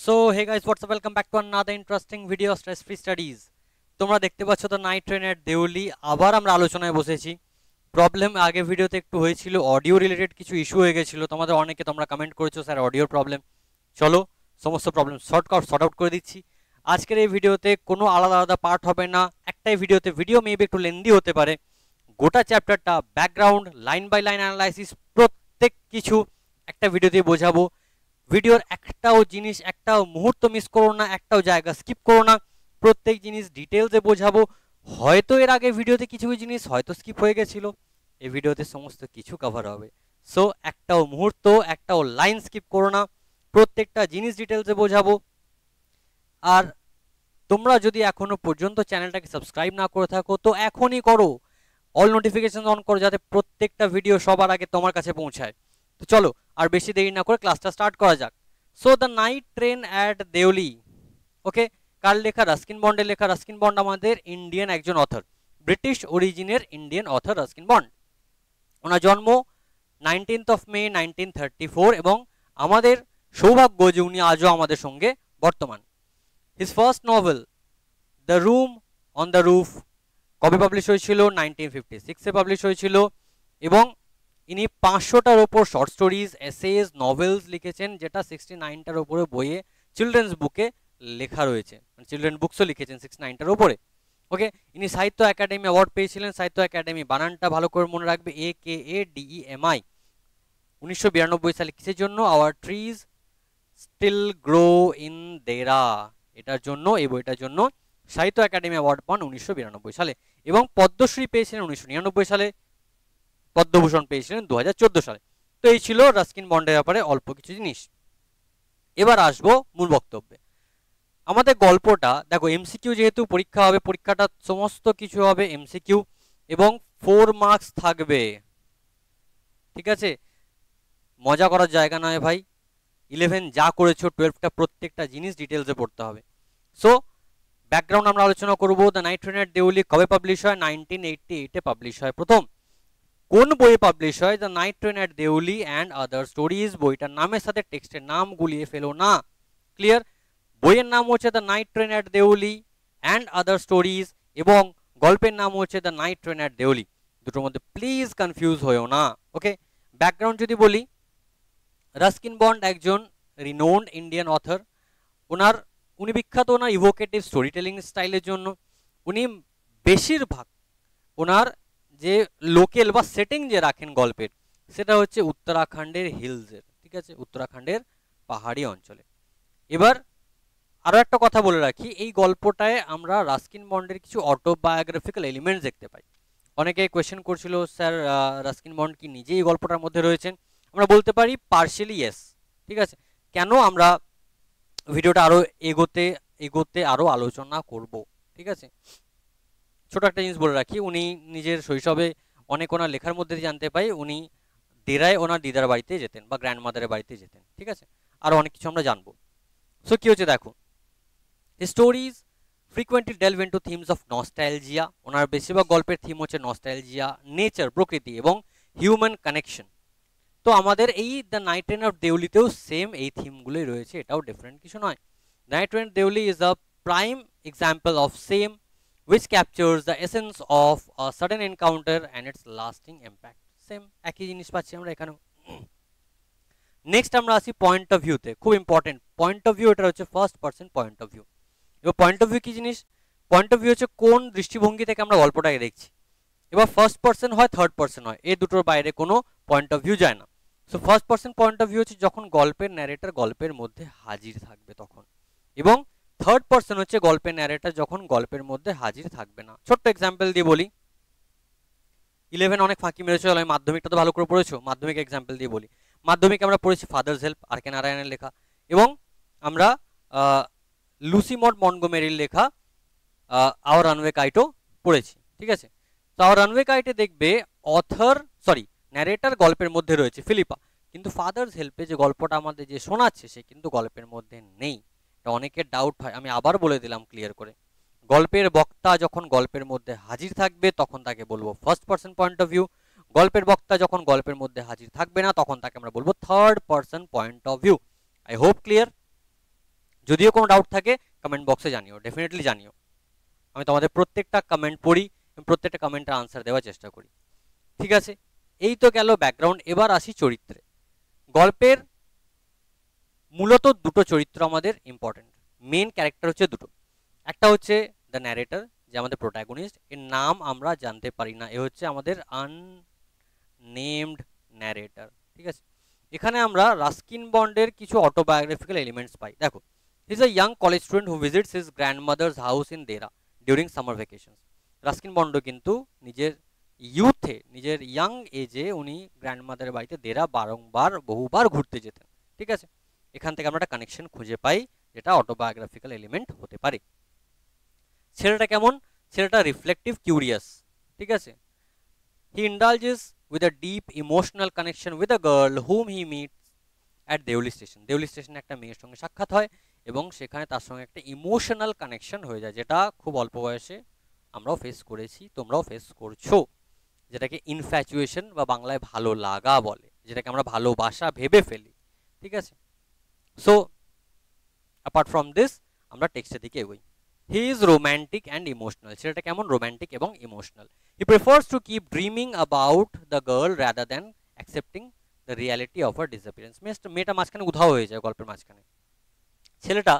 So hey guys what's up welcome back to another interesting video stress free studies. তোমরা দেখতে পাচ্ছ the night train at Deoli. আবার আমরা আলোচনায় বসেছি। প্রবলেম আগে ভিডিওতে একটু হয়েছিল, অডিও রিলেটেড কিছু ইস্যু হয়ে গেছিলো। তোমাদের অনেকে তোমরা কমেন্ট করেছো স্যার অডিওর প্রবলেম। চলো সমস্ত প্রবলেম শর্ট আউট করে দিচ্ছি। আজকের এই ভিডিওতে কোনো আলাদা আলাদা পার্ট হবে না, একটাই ভিডিওতে। ভিডিও মেবি একটু লেন্দি হতে পারে। গোটা চ্যাপ্টারটা background line by line analysis প্রত্যেক কিছু একটা ভিডিওতে বোঝাবো। ভিডিওর একটাও জিনিস, একটাও মুহূর্ত মিস করো না, একটাও জায়গা স্কিপ করো না। প্রত্যেক জিনিস ডিটেলসে বোঝাবো। হয়তো এর আগে ভিডিওতে কিছু কিছু জিনিস হয়তো স্কিপ হয়ে গেছিলো, এই ভিডিওতে সমস্ত কিছু কভার হবে। সো একটাও মুহূর্ত, একটাও লাইন স্কিপ করো না, প্রত্যেকটা জিনিস ডিটেলসে বোঝাবো। আর তোমরা যদি এখনো পর্যন্ত চ্যানেলটাকে সাবস্ক্রাইব না করে থাকো তো এখনই করো, অল নোটিফিকেশন অন করো, যাতে প্রত্যেকটা ভিডিও সবার আগে তোমার কাছে পৌঁছায়। তো চলো আর বেশি দেরি না করে ক্লাসটা স্টার্ট করা যাক। So the night train at Deoli, okay. কার লেখা? রাস্কিন বন্ডের লেখা। রাস্কিন বন্ড আমাদের ইন্ডিয়ান একজন অথর, ব্রিটিশ অরিজিনের ইন্ডিয়ান অথর রাস্কিন বন্ড। ওনার জন্ম 19th মে 1934 এবং আমাদের সৌভাগ্য যে উনি আজও আমাদের সঙ্গে বর্তমান। His first novel the room on the roof কবে পাবলিশ হয়েছিল? 1956-এ পাবলিশ হয়েছিল। এবং ইনি 500টার ওপর শর্ট স্টোরিজ, এসেজ, নভেলস লিখেছেন, যেটা 69টার ওপরে বইয়ে চিলড্রেন্স বুকে লেখা রয়েছে, মানে চিলড্রেন বুকসও লিখেছেন 69টার ওপরে। ওকে, ইনি সাহিত্য একাডেমি অ্যাওয়ার্ড পেয়েছিলেন। সাহিত্য একাডেমি বানানটা ভালো করে মনে রাখবে, AKADEMI। 1992 সালে কিসের জন্য? Our trees still grow in Dehra, এটার জন্য, এই বইটার জন্য সাহিত্য একাডেমি অ্যাওয়ার্ড পান 1992 সালে। এবং পদ্মশ্রী পেয়েছিলেন 1999 সালে, পদ্মভূষণ পেয়েছিলেন 2014 সালে। তো এই ছিল রাস্কিন বন্ডের ব্যাপারে অল্প কিছু জিনিস। এবার আসবো মূল বক্তব্যে। আমাদের গল্পটা দেখো, এমসিকিউ যেহেতু পরীক্ষা হবে, পরীক্ষাটা সমস্ত কিছু হবে এমসিকিউ এবং 4 মার্কস থাকবে, ঠিক আছে? মজা করার জায়গা নয় ভাই। 11 যা করেছো, 12টা প্রত্যেকটা জিনিস ডিটেলসে পড়তে হবে। সো ব্যাকগ্রাউন্ড আমরা আলোচনা করব। The night train at Deuli কবে পাবলিশ হয়? 1988-এ পাবলিশ হয় প্রথম। কোন বইয়ে পাবলিশ হয়? The night train at Deoli and other stories. বইটার নামের সাথে টেক্সটের নাম গুলিয়ে ফেলো না, ক্লিয়ার? বইয়ের নাম হচ্ছে the night train at Deoli and other stories এবং গল্পের নাম হচ্ছে the night train at Deoli. দুটোর মধ্যে প্লিজ কনফিউজ হয়েও না, ওকে? ব্যাকগ্রাউন্ড যদি বলি, রাস্কিন বন্ড একজন রিনোন্ড ইন্ডিয়ান অথর। উনি বিখ্যাত ওনার ইভোকেটিভ স্টোরি টেলিং স্টাইলের জন্য। উনি বেশিরভাগ ওনার যে লোকেল বা সেটিং যে রাখেন গল্পের, সেটা হচ্ছে উত্তরাখণ্ডের হিলসের, ঠিক আছে, উত্তরাখণ্ডের পাহাড়ি অঞ্চলে। এবার আরও একটা কথা বলে রাখি, এই গল্পটায় আমরা রাস্কিন বন্ডের কিছু অটোবায়োগ্রাফিক্যাল এলিমেন্টস দেখতে পাই। অনেকে কোয়েশ্চেন করছিল স্যার রাস্কিন বন্ড কি নিজেই এই গল্পটার মধ্যে রয়েছেন? আমরা বলতে পারি পার্শিয়ালি ইয়েস, ঠিক আছে। কেন? আমরা ভিডিওটা আরও এগোতে আরও আলোচনা করব, ঠিক আছে। ছোট একটা জিনিস বলে রাখি, উনি নিজের শৈশবে অনেক ওনার লেখার মধ্যে দিয়ে জানতে পাই উনি দেরায় ওনার দিদার বাড়িতে যেতেন বা গ্র্যান্ডমাদারের বাড়িতে যেতেন, ঠিক আছে। আরও অনেক কিছু আমরা জানবো। সো কি হচ্ছে দেখো, stories frequently delve into themes of nostalgia. ওনার বেশিরভাগ গল্পের থিম হচ্ছে নস্টালজিয়া, নেচার, প্রকৃতি এবং হিউম্যান কানেকশন। তো আমাদের এই দ্য নাইট ট্রেন অফ দেউলিতেও সেম এই থিমগুলোই রয়েছে, এটাও ডিফারেন্ট কিছু নয়। The night train Deoli is a prime example of same, which captures the essence of a sudden encounter and its lasting impact. Same একই জিনিস পাচ্ছি আমরা এখানেও। নেক্সট আমরা আসি পয়েন্ট অফ ভিউতে, খুব ইম্পর্টেন্ট পয়েন্ট অফ ভিউ। এটা হচ্ছে first person point of view. এবার পয়েন্ট অফ ভিউ কি জিনিস? পয়েন্ট অফ ভিউ হচ্ছে কোন দৃষ্টিভঙ্গি থেকে আমরা গল্পটাকে দেখছি। এবার ফার্স্ট পার্সন হয়, থার্ড পার্সন হয়, এই দুটোর বাইরে কোনো পয়েন্ট অফ ভিউ যায় না। So first person point of view হচ্ছে যখন গল্পের ন্যারেটর গল্পের মধ্যে হাজির থাকবে তখন, এবং থার্ড পার্সন হচ্ছে গল্পের ন্যারেটর যখন গল্পের মধ্যে হাজির থাকবে না। ছোট্ট এক্সাম্পল দিয়ে বলি, 11 অনেক ফাঁকি মেরেছো, আমি মাধ্যমিকটা তো ভালো করে পড়েছো, মাধ্যমিক এক্সাম্পল দিয়ে বলি। মাধ্যমিকে আমরা পড়েছি ফাদার্স হেল্প, আর কে নারায়ণের লেখা, এবং আমরা লুসি মড মন্টগোমেরির লেখা আওয়ার রানওয়ে কাইটও পড়েছি, ঠিক আছে। তো আওয়ার রানওয়ে কাইটে দেখবে ন্যারেটর গল্পের মধ্যে রয়েছে ফিলিপা, কিন্তু ফাদার্স হেল্পে যে গল্পটা আমাদের যে শোনাচ্ছে সে কিন্তু গল্পের মধ্যে নেই। এটা অনেকের ডাউট হয়, আমি আবার বলে দিলাম ক্লিয়ার করে। গল্পের বক্তা যখন গল্পের মধ্যে হাজির থাকবে তখন তাকে বলবো first person point of view. গল্পের বক্তা যখন গল্পের মধ্যে হাজির থাকবে না তখন তাকে আমরা বলবো third person point of view. I hope clear. যদিও কোনো ডাউট থাকে কমেন্ট বক্সে জানিও, ডেফিনেটলি জানিও। আমি তোমাদের প্রত্যেকটা কমেন্ট পড়ি এবং প্রত্যেকটা কমেন্টের আনসার দেওয়ার চেষ্টা করি। ঠিক আছে, এই তো গেল ব্যাকগ্রাউন্ড। এবার আসি চরিত্রে। গল্পের মূলত দুটো চরিত্র আমাদের ইম্পর্টেন্ট, মেন ক্যারেক্টার হচ্ছে দুটো। একটা হচ্ছে দ্য ন্যারেটর, যে আমাদের প্রোটাগনিস্ট, এর নাম আমরা জানতে পারি না, এ হচ্ছে আমাদের আননেমড ন্যারেটর। ঠিক আছে, এখানে আমরা রাস্কিন বন্ডের কিছু অটোবায়োগ্রাফিক্যাল এলিমেন্টস পাই। দেখো, he is a young college student who visits his grandmother's house in Dehra during summer vacations. Ruskin Bond কিন্তু নিজের ইউথে, নিজের ইয়াং এজে উনি গ্র্যান্ডমাদারের বাড়িতে দেরা বারংবার বহুবার ঘুরতে যেতেন। ঠিক আছে, এখান থেকে আমরা একটা কানেকশন খুঁজে পাই, যেটা অটোবায়োগ্রাফিক্যাল এলিমেন্ট হতে পারে। ছেলেটা কেমন? ছেলেটা রিফ্লেক্টিভ, কিউরিয়াস। ঠিক আছে, he indulges with a deep emotional connection with a girl whom he meets at Deoli station. Deoli স্টেশনে একটা মেয়ের সঙ্গে সাক্ষাৎ হয় এবং সেখানে তার সঙ্গে একটা ইমোশনাল কানেকশন হয়ে যায়, যেটা খুব অল্প বয়সে আমরাও ফেস করেছি, তোমরাও ফেস করছো, যেটাকে ইনফ্যাচুয়েশন বা বাংলায় ভালো লাগা বলে, যেটাকে আমরা ভালোবাসা ভেবে ফেলি। ঠিক আছে, সো অ্যাপার্ট ফ্রম দিস আমরা টেক্সটের দিকে এগোই। He is romantic and emotional. ছেলেটা কেমন? রোম্যান্টিক এবং emotional. He prefers to keep dreaming about the girl rather than accepting the reality of her disappearance. মেয়েটা মাঝখানে উধাও হয়ে যায় গল্পের মাঝখানে। ছেলেটা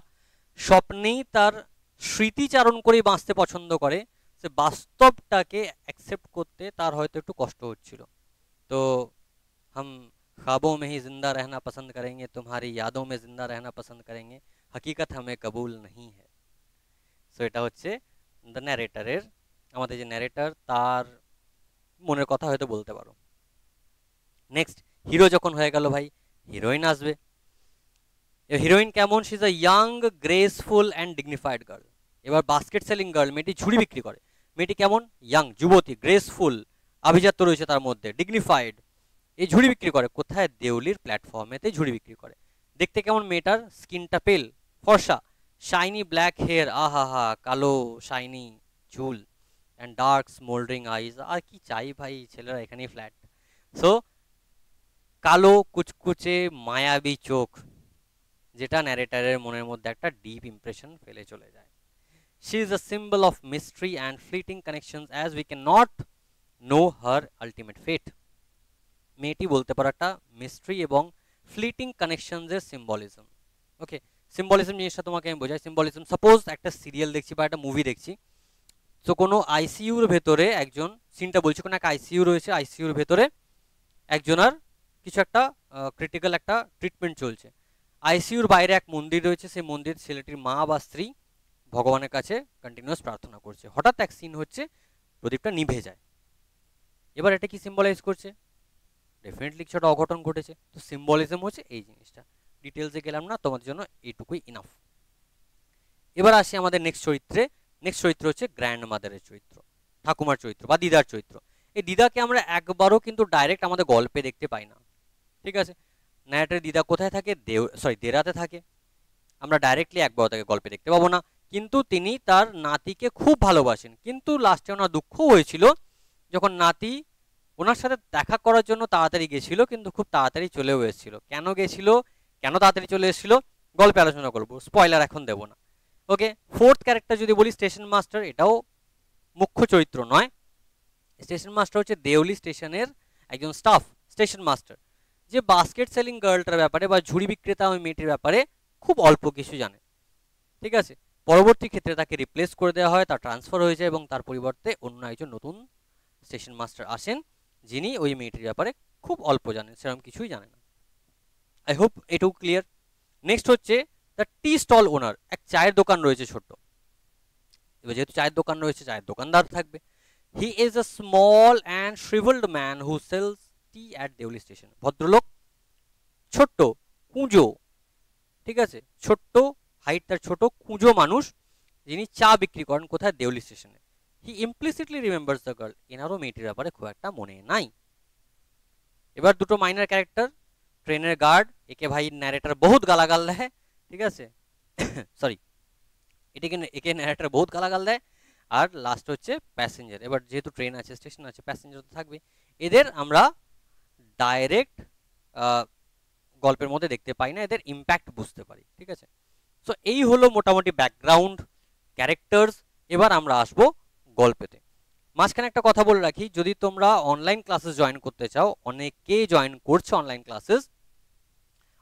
স্বপ্নেই তার স্মৃতিচারণ করেই বাঁচতে পছন্দ করে, সে বাস্তবটাকে অ্যাকসেপ্ট করতে তার হয়তো একটু কষ্ট হচ্ছিল। তো हम ख्वाबों में ही जिंदा रहना पसंद करेंगे, तुम्हारी यादों में जिंदा रहना पसंद करेंगे, हकीकत हमें कबूल नहीं है। সো এটা হচ্ছে দ্য ন্যারেটারের, আমাদের যে ন্যারেটার তার মনের কথা হয়তো বলতে পারো। নেক্সট, হিরো যখন হয়ে গেল ভাই, হিরোইন আসবে। হিরোইন কেমন? She is a young graceful and dignified girl. এবার বাস্কেট সেলিং গার্ল, মেয়েটি ঝুড়ি বিক্রি করে। মেয়েটি কেমন? ইয়াং, যুবতী, গ্রেসফুল, আভিজাত্য রয়েছে তার মধ্যে, ডিগনিফাইড। এই ঝুড়ি বিক্রি করে কোথায়? দেউলির প্ল্যাটফর্মেতে ঝুড়ি বিক্রি করে। দেখতে কেমন মেয়েটার? স্কিনটা পেল, ফর্সা, শাইনি ব্ল্যাক হেয়ার, আহা হা, কালো শাইনি চুল, অ্যান্ড ডার্ক স্মোল্ডারিং আইজ। আর কি চাই ভাই, ছেলেরা এখানেই ফ্ল্যাট। সো কালো কুচকুচে মায়াবী চোখ, যেটা ন্যারেটারের মনের মধ্যে একটা ডিপ ইমপ্রেশন ফেলে চলে যায়। She is a symbol of mystery and fleeting connections as we can not know her ultimate fate. মেয়েটি বলতে পারো একটা মিস্ট্রি এবং ফ্লিটিং কানেকশনসের সিম্বলিজম। ওকে, সিম্বলিজম জিনিসটা তোমাকে আমি বোঝাই। সিম্বলিজম, সাপোজ একটা সিরিয়াল দেখছি বা একটা মুভি দেখছি, তো কোনো আইসিইউর ভেতরে একজন, সিনটা বলছি, কোনো একটা আইসিইউ রয়েছে, আইসিইউর ভেতরে একজনের কিছু একটা ক্রিটিক্যাল একটা ট্রিটমেন্ট চলছে। আইসিইউর বাইরে এক মন্দির রয়েছে, সেই মন্দির ছেলেটির মা বা স্ত্রী ভগবানের কাছে কন্টিনিউয়াস প্রার্থনা করছে। হঠাৎ এক সিন হচ্ছে, প্রদীপটা নিভে যায়। এবার এটা কি সিম্বলাইজ করছে? ডেফিনেটলি কিছু একটা অঘটন ঘটেছে। তো সিম্বলিজম হচ্ছে এই জিনিসটা। ডিটেলসে গেলাম না, তোমাদের জন্য এইটুকুই ইনাফ। এবার আসি আমাদের নেক্সট চরিত্রে। নেক্সট চরিত্র হচ্ছে গ্র্যান্ড মাদারের চরিত্র, ঠাকুমার চরিত্র বা দিদার চরিত্র। এই দিদাকে আমরা একবারও কিন্তু ডাইরেক্ট আমাদের গল্পে দেখতে পাই না। ঠিক আছে, ন্যারেটারের দিদা কোথায় থাকে? দেরাতে থাকে। আমরা ডাইরেক্টলি একবার তাকে গল্পে দেখতে পাবো না, কিন্তু তিনি তার নাতিকে খুব ভালোবাসেন। কিন্তু লাস্টে ওনার দুঃখ হয়েছিল যখন নাতি ওনার সাথে দেখা করার জন্য তাড়াতাড়ি গেছিল, কিন্তু খুব তাড়াতাড়ি চলেও এসেছিল। কেন গেছিল, কেন তাড়াতাড়ি চলে এসেছিল, গল্পে আলোচনা করবো, স্পয়লার এখন দেবো না। ওকে, ফোর্থ ক্যারেক্টার যদি বলি, স্টেশন মাস্টার। এটাও মুখ্য চরিত্র নয়। স্টেশন মাস্টার হচ্ছে দেউলি স্টেশনের একজন স্টাফ, স্টেশন মাস্টার, যে বাস্কেট সেলিং গার্লটার ব্যাপারে বা ঝুড়ি বিক্রেতা ওই মেয়েটির ব্যাপারে খুব অল্প কিছু জানে। ঠিক আছে, পরবর্তী ক্ষেত্রে তাকে রিপ্লেস করে দেওয়া হয়, তার ট্রান্সফার হয়ে যায় এবং তার পরিবর্তে অন্য একজন নতুন স্টেশন মাস্টার আসেন, যিনি ওই মেয়েটির ব্যাপারে খুব অল্প জানেন, সেরকম কিছুই জানে না। আই হোপ এটুকু ক্লিয়ার। নেক্সট হচ্ছে দ্য টি স্টল ওনার। এক চায়ের দোকান রয়েছে ছোট্ট। এবার যেহেতু চায়ের দোকান রয়েছে, চায়ের দোকানদার থাকবে। He is a small and shrivelled man who sells tea at Deoli station. ভদ্রলোক, ছোট্ট, কুঁজো। ঠিক আছে, ছোট্ট, হাইট তার ছোট, কুঁজো মানুষ, যিনি চা বিক্রি করেন কোথায়? দেউলি স্টেশনে। হি ইমপ্লিসিটলি রিমেম্বার্স দ্য গার্ল। এনারও মেয়েটির ব্যাপারে খুব একটা মনে নাই। এবার দুটো মাইনার ক্যারেক্টার। ট্রেনের গার্ড, একে ভাই ন্যারেটার বহুত গালাগাল দেয়। ঠিক আছে, সরি, একে ন্যারেটার বহুত গালাগাল দেয়। আর লাস্ট হচ্ছে প্যাসেঞ্জার। এবার যেহেতু ট্রেন আছে, স্টেশন আছে, প্যাসেঞ্জার তো থাকবে। এদের আমরা ডাইরেক্ট গল্পের মধ্যে দেখতে পাই না, এদের ইম্প্যাক্ট বুঝতে পারি। ঠিক আছে, সো এই হলো মোটামুটি ব্যাকগ্রাউন্ড, ক্যারেক্টার্স। এবার আমরা আসবো গল্পেতে। মাঝখানে একটা কথা বলে রাখি, যদি তোমরা অনলাইন ক্লাসেস জয়েন করতে চাও, অনেকেই জয়েন করছে অনলাইন ক্লাসেস।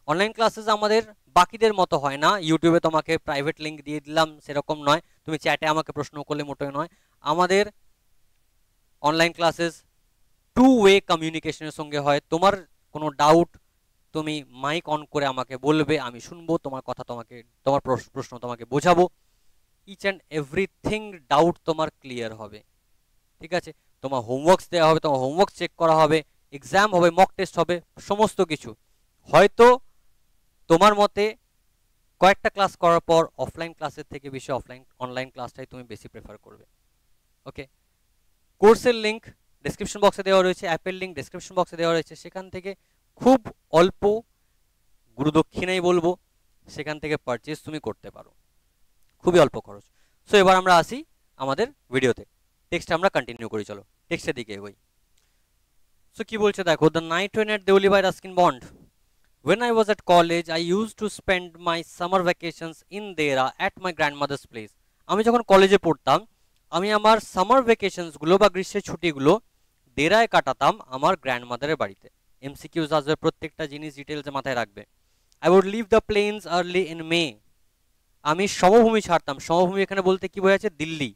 অনলাইন ক্লাসেস আমাদের বাকিদের মতো হয় না, ইউটিউবে তোমাকে প্রাইভেট লিঙ্ক দিয়ে দিলাম সেরকম নয়, তুমি চ্যাটে আমাকে প্রশ্ন করলে মোটেও নয়। আমাদের অনলাইন ক্লাসেস টু ওয়ে কমিউনিকেশনের সঙ্গে হয়। তোমার কোনো ডাউট তুমি মাইক অন করে আমাকে বলবে, আমি শুনবো তোমার কথা, তোমার প্রশ্ন তোমাকে বোঝাবো। ইচ অ্যান্ড এভরিথিং ডাউট তোমার ক্লিয়ার হবে, ঠিক আছে? তোমার হোমওয়ার্কস দেওয়া হবে, তোমার হোমওয়ার্ক চেক করা হবে, এক্সাম হবে, মক টেস্ট হবে, সমস্ত কিছু। হয়তো তোমার মতে কয়েকটা ক্লাস করার পর অফলাইন ক্লাসের থেকে বেশি অনলাইন ক্লাসটাই তুমি বেশি প্রেফার করবে। ওকে, কোর্সের লিঙ্ক ডেসক্রিপশন বক্সে দেওয়া রয়েছে, অ্যাপের লিঙ্ক ডেসক্রিপশন বক্সে দেওয়া রয়েছে, সেখান থেকে খুব অল্প গুরুদক্ষিণাই বলবো, সেখান থেকে পারচেজ তুমি করতে পারো, খুবই অল্প খরচ। সো এবার আমরা আসি আমাদের ভিডিওতে, টেক্সট আমরা কন্টিনিউ করি, চলো টেক্সটের দিকে এগোই। সো কি বলছে দেখো, the night train at Deoli by Ruskin Bond. When I was at college, I used to spend my summer vacations in Dera at my grandmother's place. আমি যখন কলেজে পড়তাম, আমি আমার সামার ভ্যাকেশনসগুলো বা গ্রীষ্মের ছুটিগুলো দেরায় কাটাতাম আমার গ্র্যান্ডমাদারের বাড়িতে। এমসিকিউজ আসবে, প্রত্যেকটা জিনিস ডিটেলসে মাথায় রাখবে। I would leave the plains early in May. আমি সমভূমি ছাড়তাম, সমভূমি এখানে বলতে কি বোঝাচ্ছে, দিল্লি।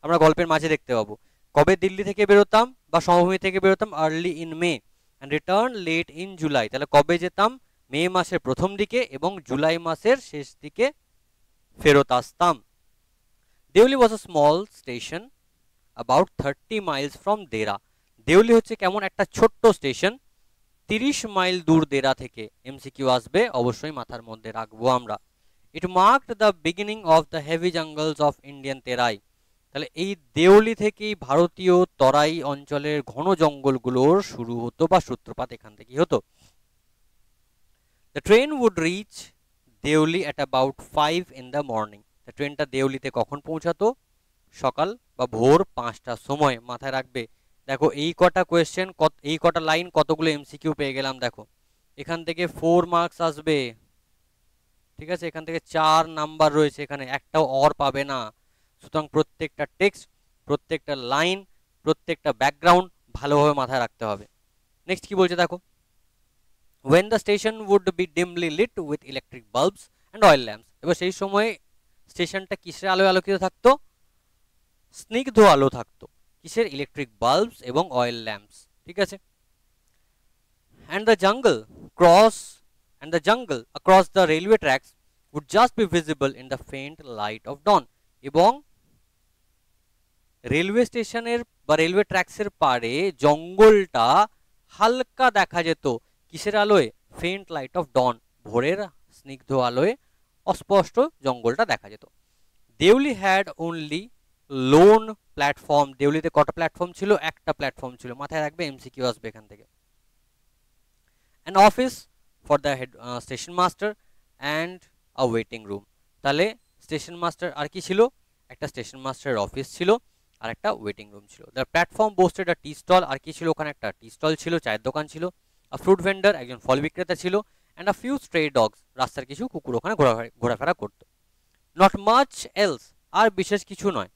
আমরা গল্পের মাঝে দেখতে পাবো কবে দিল্লি থেকে বেরোতাম বা সমভূমি থেকে বেরোতাম, early in May, and return late in July. তাহলে কবে যেতাম, মে মাসের প্রথম দিকে এবং জুলাই মাসের শেষ দিকে ফেরত আসতাম। Deoli was a small station about 30 miles from Dehra. Deoli হচ্ছে কেমন একটা ছোট্ট স্টেশন, 30 মাইল দূর দেরা থেকে। এমসিকিউ আসবে, অবশ্যই মাথার মধ্যে রাখবো আমরা। It marked the beginning of the heavy jungles of Indian Terai. তাহলে এই দেউলি থেকেই ভারতীয় তরাই অঞ্চলের ঘন জঙ্গলগুলোর শুরু হতো বা সূত্রপাত এখান থেকেই হতো। The train would reach Deoli at about 5 in the morning. ট্রেনটা দেউলিতে কখন পৌঁছাতো, সকাল বা ভোর 5টার সময়। মাথায় রাখবে, দেখো এই কটা কোয়েশ্চেন, এই কটা লাইন, কতগুলো এমসিকিউ পেয়ে গেলাম। দেখো এখান থেকে 4 মার্কস আসবে, ঠিক আছে? এখান থেকে 4 নাম্বার রয়েছে, এখানে একটাও অর পাবে না। সুতরাং প্রত্যেকটা টেক্সট, প্রত্যেকটা লাইন, প্রত্যেকটা ব্যাকগ্রাউন্ড ভালোভাবে মাথায় রাখতে হবে। নেক্সট কি বলছে দেখো, when the station would be dimly lit with electric bulbs and oil lamps. এবার সেই সময় স্টেশনটা কিসের আলোয় আলোকিত থাকতো, স্নিগ্ধ আলো থাকতো। কিসের, ইলেকট্রিক বাল্বস এবং অয়েল ল্যাম্পস, ঠিক আছে? and the jungle across the railway tracks would just be visible in the faint light of dawn. এবং রেলওয়ে স্টেশনের বা রেলওয়ে ট্র্যাকসের পারে জঙ্গলটা হালকা দেখা যেত, কিসের আলোয়, ফেন্ট লাইট অফ ডন, ভোরের স্নিগ্ধ আলোয় অস্পষ্ট জঙ্গলটা দেখা যেত। Deoli had only lone platform. দেউলিতে কটা প্ল্যাটফর্ম ছিল, একটা প্ল্যাটফর্ম ছিল। মাথায় রাখবে, এমসিকিউ আসবে এখান থেকে। an office for the head station master and a waiting room. তাহলে স্টেশন মাস্টার আর কি ছিল, একটা স্টেশন মাস্টারের অফিস ছিল আর একটা ওয়েটিং রুম ছিল। The platform boasted a tea stall, আর কি ছিল ওখানে, একটা টি স্টল ছিল, চায়ের দোকান ছিল। আ ফ্রুট ভেন্ডার, একজন ফল বিক্রেতা ছিল। অ্যান্ড আ ফিউ স্ট্রে ডগস, রাস্তার কিছু কুকুর ওখানে ঘোরাফেরা করতো। নট মাচ এলস, আর বিশেষ কিছু নয়।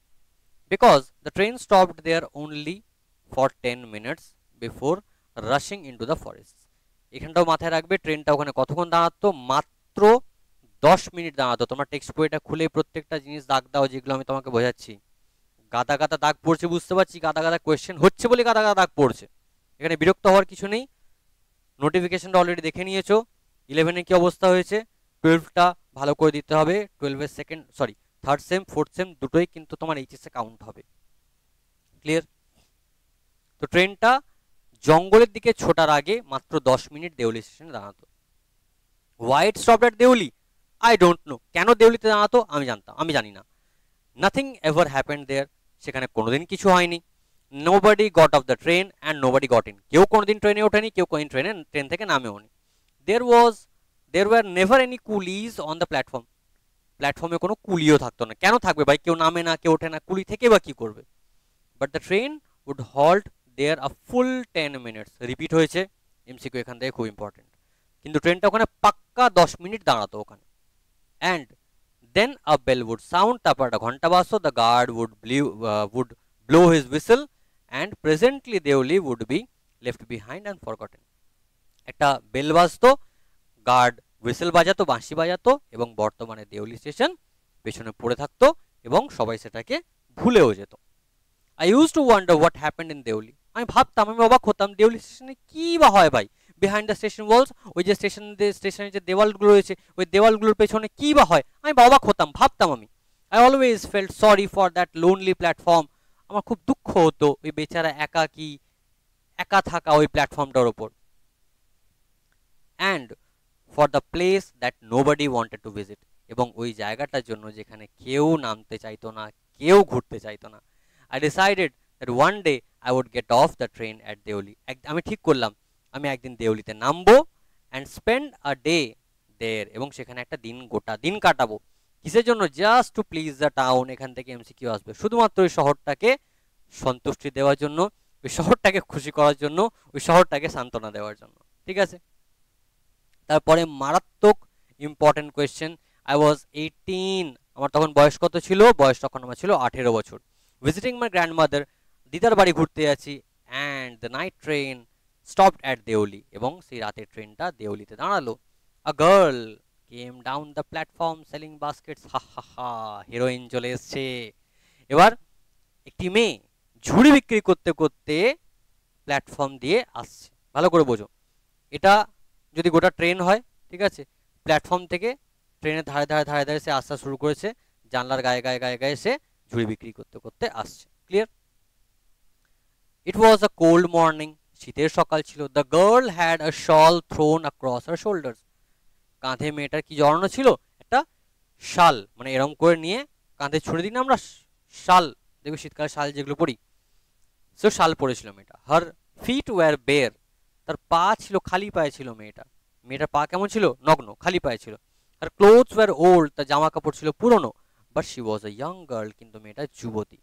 Because the train stopped there only for 10 minutes before rushing into the forest. এখানটাও মাথায় রাখবে, ট্রেনটা ওখানে কতক্ষণ দাঁড়াতো, মাত্র 10 মিনিট দাঁড়াতো। তোমরা টেক্সট বইটা খুলে প্রত্যেকটা জিনিস দাগ দাও, যেগুলো আমি তোমাকে বোঝাচ্ছি। গাদা গাদা দাগ পড়ছে, বুঝতে পারছি, গাদা গাদা কোয়েশ্চেন হচ্ছে বলে গাদা গাদা দাগ পড়ছে। এখানে বিরক্ত হওয়ার কিছু নেই, নোটিফিকেশনটা অলরেডি দেখে নিয়েছো। 11-এ কি অবস্থা হয়েছে, 12টা ভালো করে দিতে হবে। 12-এর থার্ড সেম ফোর্থ সেম দুটোই কিন্তু তোমার এইচএসে কাউন্ট হবে। ক্লিয়ার? তো ট্রেনটা জঙ্গলের দিকে ছোটার আগে মাত্র 10 মিনিট দেউলি স্টেশনে দাঁড়াতো। Why it stopped at Deoli, I don't know. কেন দেউলিতে দাঁড়াতো আমি জানি না। নাথিং এভার হ্যাপেন্ড দেয়ার, সেখানে কোনোদিন কিছু হয়নি। Nobody got off the train and nobody got in, কেউ কোনোদিন ট্রেনে ওঠেনি, কেউ কোনোদিন ট্রেন থেকে নামেওনি। There were never any coolies on the platform, প্ল্যাটফর্মে কোনো কুলিও থাকতো না। কেন থাকবে ভাই, কেউ নামে না, কেউ ওঠে না, কুলি থেকে বা কি করবে। But the train would halt there a full 10 minutes, repeat হয়েছে, এমসিকিউ এখান থেকে খুব ইম্পর্টেন্ট। কিন্তু ট্রেনটা ওখানে পাক্কা 10 মিনিট দাঁড়াতো ওখানে। and then a bell would sound, তারপর একটা ঘন্টা বাজতো, the guard would blow his whistle and presently Deoli would be left behind and forgotten. একটা বেল বাজতো, গার্ড হুইসেল বাজাতো, বাঁশি বাজাতো, এবং বর্তমানে দেউলি স্টেশন পেছনে পড়ে থাকতো এবং সবাই সেটাকে ভুলেও যেত। I use to wonder what happened in Deoli, আমি ভাবতাম, আমি অবাক হতাম, দেউলি স্টেশনে কি বা হয় ভাই, বিহাইন্ড দ্য স্টেশন ওয়ালস, ওই যে স্টেশনের যে দেওয়ালগুলো রয়েছে ওই দেওয়ালগুলোর পেছনে কি বা হয়, আমি অবাক হতাম, ভাবতাম আমি। I always felt sorry for that lonely platform, আমার খুব দুঃখ হতো ওই বেচারা একা থাকা ওই প্ল্যাটফর্মটার ওপর। And for the place that nobody wanted to visit, এবং ওই জায়গাটার জন্য যেখানে কেউ নামতে চাইতো না, কেউ ঘুরতে চাইতো না। I decided that one day I would get off the train at Deoli, আমি ঠিক করলাম আমি একদিন দেউলিতে নামবো, and spend a day there, এবং সেখানে একটা গোটা দিন কাটাবো। কিসের জন্য? Just to please the town, এখান থেকে এমসিকিউ আসবে, শুধুমাত্র ওই শহরটাকে সন্তুষ্টি দেওয়ার জন্য, ওই শহরটাকে খুশি করার জন্য, ওই শহরটাকে সান্ত্বনা দেওয়ার জন্য। ঠিক আছে, তারপরে মারাত্মক ইম্পর্টেন্ট কোয়েশ্চেন। আই ওয়াজ 18, আমার তখন বয়স কত ছিল? বয়স তখন আমার ছিল 18 বছর। ভিজিটিং মাই গ্র্যান্ডমাদার, দিদার বাড়ি ঘুরতে যাচ্ছি, and the night train stopped at Deoli, এবং সেই রাতের ট্রেনটা দেউলিতে দাঁড়ালো। A girl came down the platform selling baskets, হা হা হা, হিরোইন চলে এসছে। এবার একটি মেয়ে ঝুড়ি বিক্রি করতে করতে প্ল্যাটফর্ম দিয়ে আসছে। ভালো করে বোঝো, এটা যদি গোটা ট্রেন হয়, ঠিক আছে, প্ল্যাটফর্ম থেকে ট্রেনের ধারে ধারে ধারে ধারে সে আসা শুরু করেছে, জানলার গায়ে গায়ে গায়ে গায়ে সে ঝুড়ি বিক্রি করতে করতে আসছে। Clear? It was a cold morning, শীতের সকাল ছিল। The girl had a shawl thrown across her shoulders, কাঁধে মেয়েটার কি জড়ানো ছিল? একটা শাল, মানে এরকম করে নিয়ে কাঁধে ছুঁড়ে দিই না আমরা শাল, দেখবে শীতকালে শাল যেগুলো পরি, সে শাল পরেছিল মেয়েটা। হার ফিট ওয়ার বের, তার পা ছিল, খালি পায়ে ছিল মেয়েটার পা কেমন ছিল? নগ্ন, খালি পায়ে ছিল। আর ক্লোথস ওয়ার ওল্ড, তার জামা কাপড় ছিল পুরনো, but she was a young girl, কিন্তু মেয়েটা যুবতী।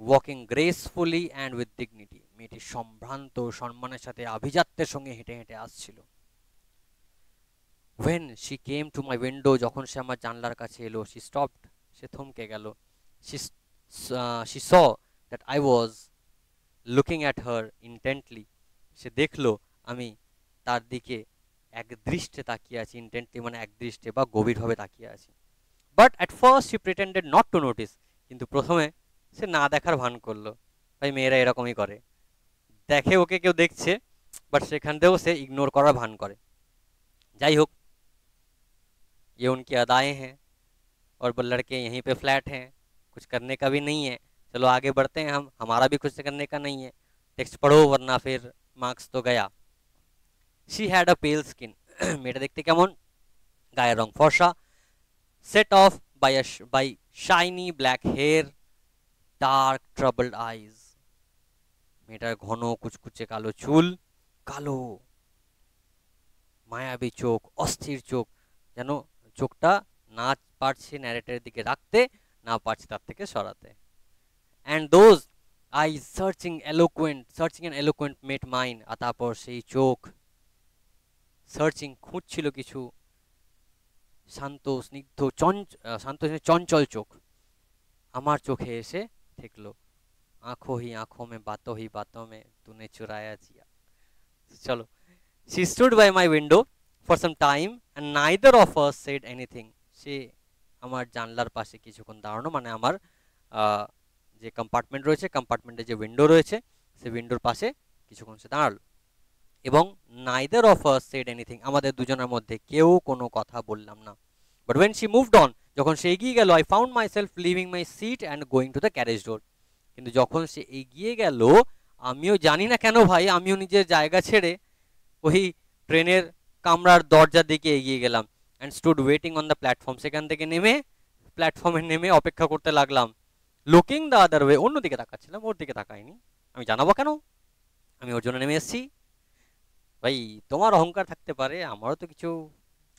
Walking gracefully and with dignity, মেয়েটি সম্ভ্রান্ত সম্মানের সাথে আভিজাত্যের সঙ্গে হেঁটে হেঁটে আসছিল। when she came to my window, যখন সে আমার জানলার কাছে এলো, she stopped, সে থমকে গেল। she saw that I was looking at her intently, সে দেখলো আমি তার দিকে এক দৃষ্টে তাকিয়ে আছি। ইন্টেন্টলি মানে এক দৃষ্টে বা গভীরভাবে তাকিয়ে আছি। But at first she pretended not to notice, কিন্তু প্রথমে সে না দেখার ভান করলো। ভাই মেয়েরা এরকমই করে, দেখে ওকে কেউ দেখছে, বাট সেখান থেকেও সে ইগনোর করার ভান করে। যাই হোক, ये उनकी अदाएं हैं, और लड़के यहीं पे फ्लैट हैं, कुछ करने का भी नहीं है, चलो आगे बढ़ते हैं, हमारा भी कुछ करने का नहीं है, टेक्स्ट पढ़ो वरना फिर मार्क्स तो गया। She had a pale skin, মেয়েটা দেখতে কেমন? গায়ের রং ফর্সা, set off by shiny black hair, dark troubled eyes, মেয়েটার ঘন কুচকুচে কালো চুল, কালো মায়াবী চোখ, অস্থির চোখ, যেন চোখটা না পারছে ন্যারেটরের দিকে রাখতে, না পারছে তার থেকে সরাতে। And those eyes searching and eloquent met mine, আর তারপর সেই চোখ সার্চিং, খুঁজছিল কিছু, শান্ত স্নিগ্ধ চঞ্চল চোখ আমার চোখে এসে ঠেকলো। আঁখো হি আঁখো মে বাতোं में तूने चुराया जिया। চলো, she stood by my window for some time and neither of us said anything, সে আমার জানলার পাশে কিছুক্ষণ দাঁড়ানো, মানে আমার যে কম্পার্টমেন্ট রয়েছে, কম্পার্টমেন্টে যে উইন্ডো রয়েছে, সে উইন্ডোর পাশে কিছুক্ষণ সে দাঁড়ালো, এবং neither of us said anything, আমাদের দুজনের মধ্যে কেউ কোনো কথা বললাম না। but when she moved on, যখন সে এগিয়ে গেল, I found myself leaving my seat and going to the carriage door, কিন্তু যখন সে এগিয়ে গেল, আমিও জানি না কেন ভাই, আমিও নিজের জায়গা ছেড়ে ওই ট্রেনের কামরার দরজার দিকে এগিয়ে গেলাম। And stood waiting on the platform, সেখান থেকে নেমে প্ল্যাটফর্মে নেমে অপেক্ষা করতে লাগলাম। লুকিং দ্য আদার ওয়ে, অন্যদিকে তাকাচ্ছিলাম, ওর দিকে তাকাইনি, আমি জানাবো কেন, আমি ওর জন্য নেমে এসেছি। ভাই তোমার অহংকার থাকতে পারে, আমারও তো কিছু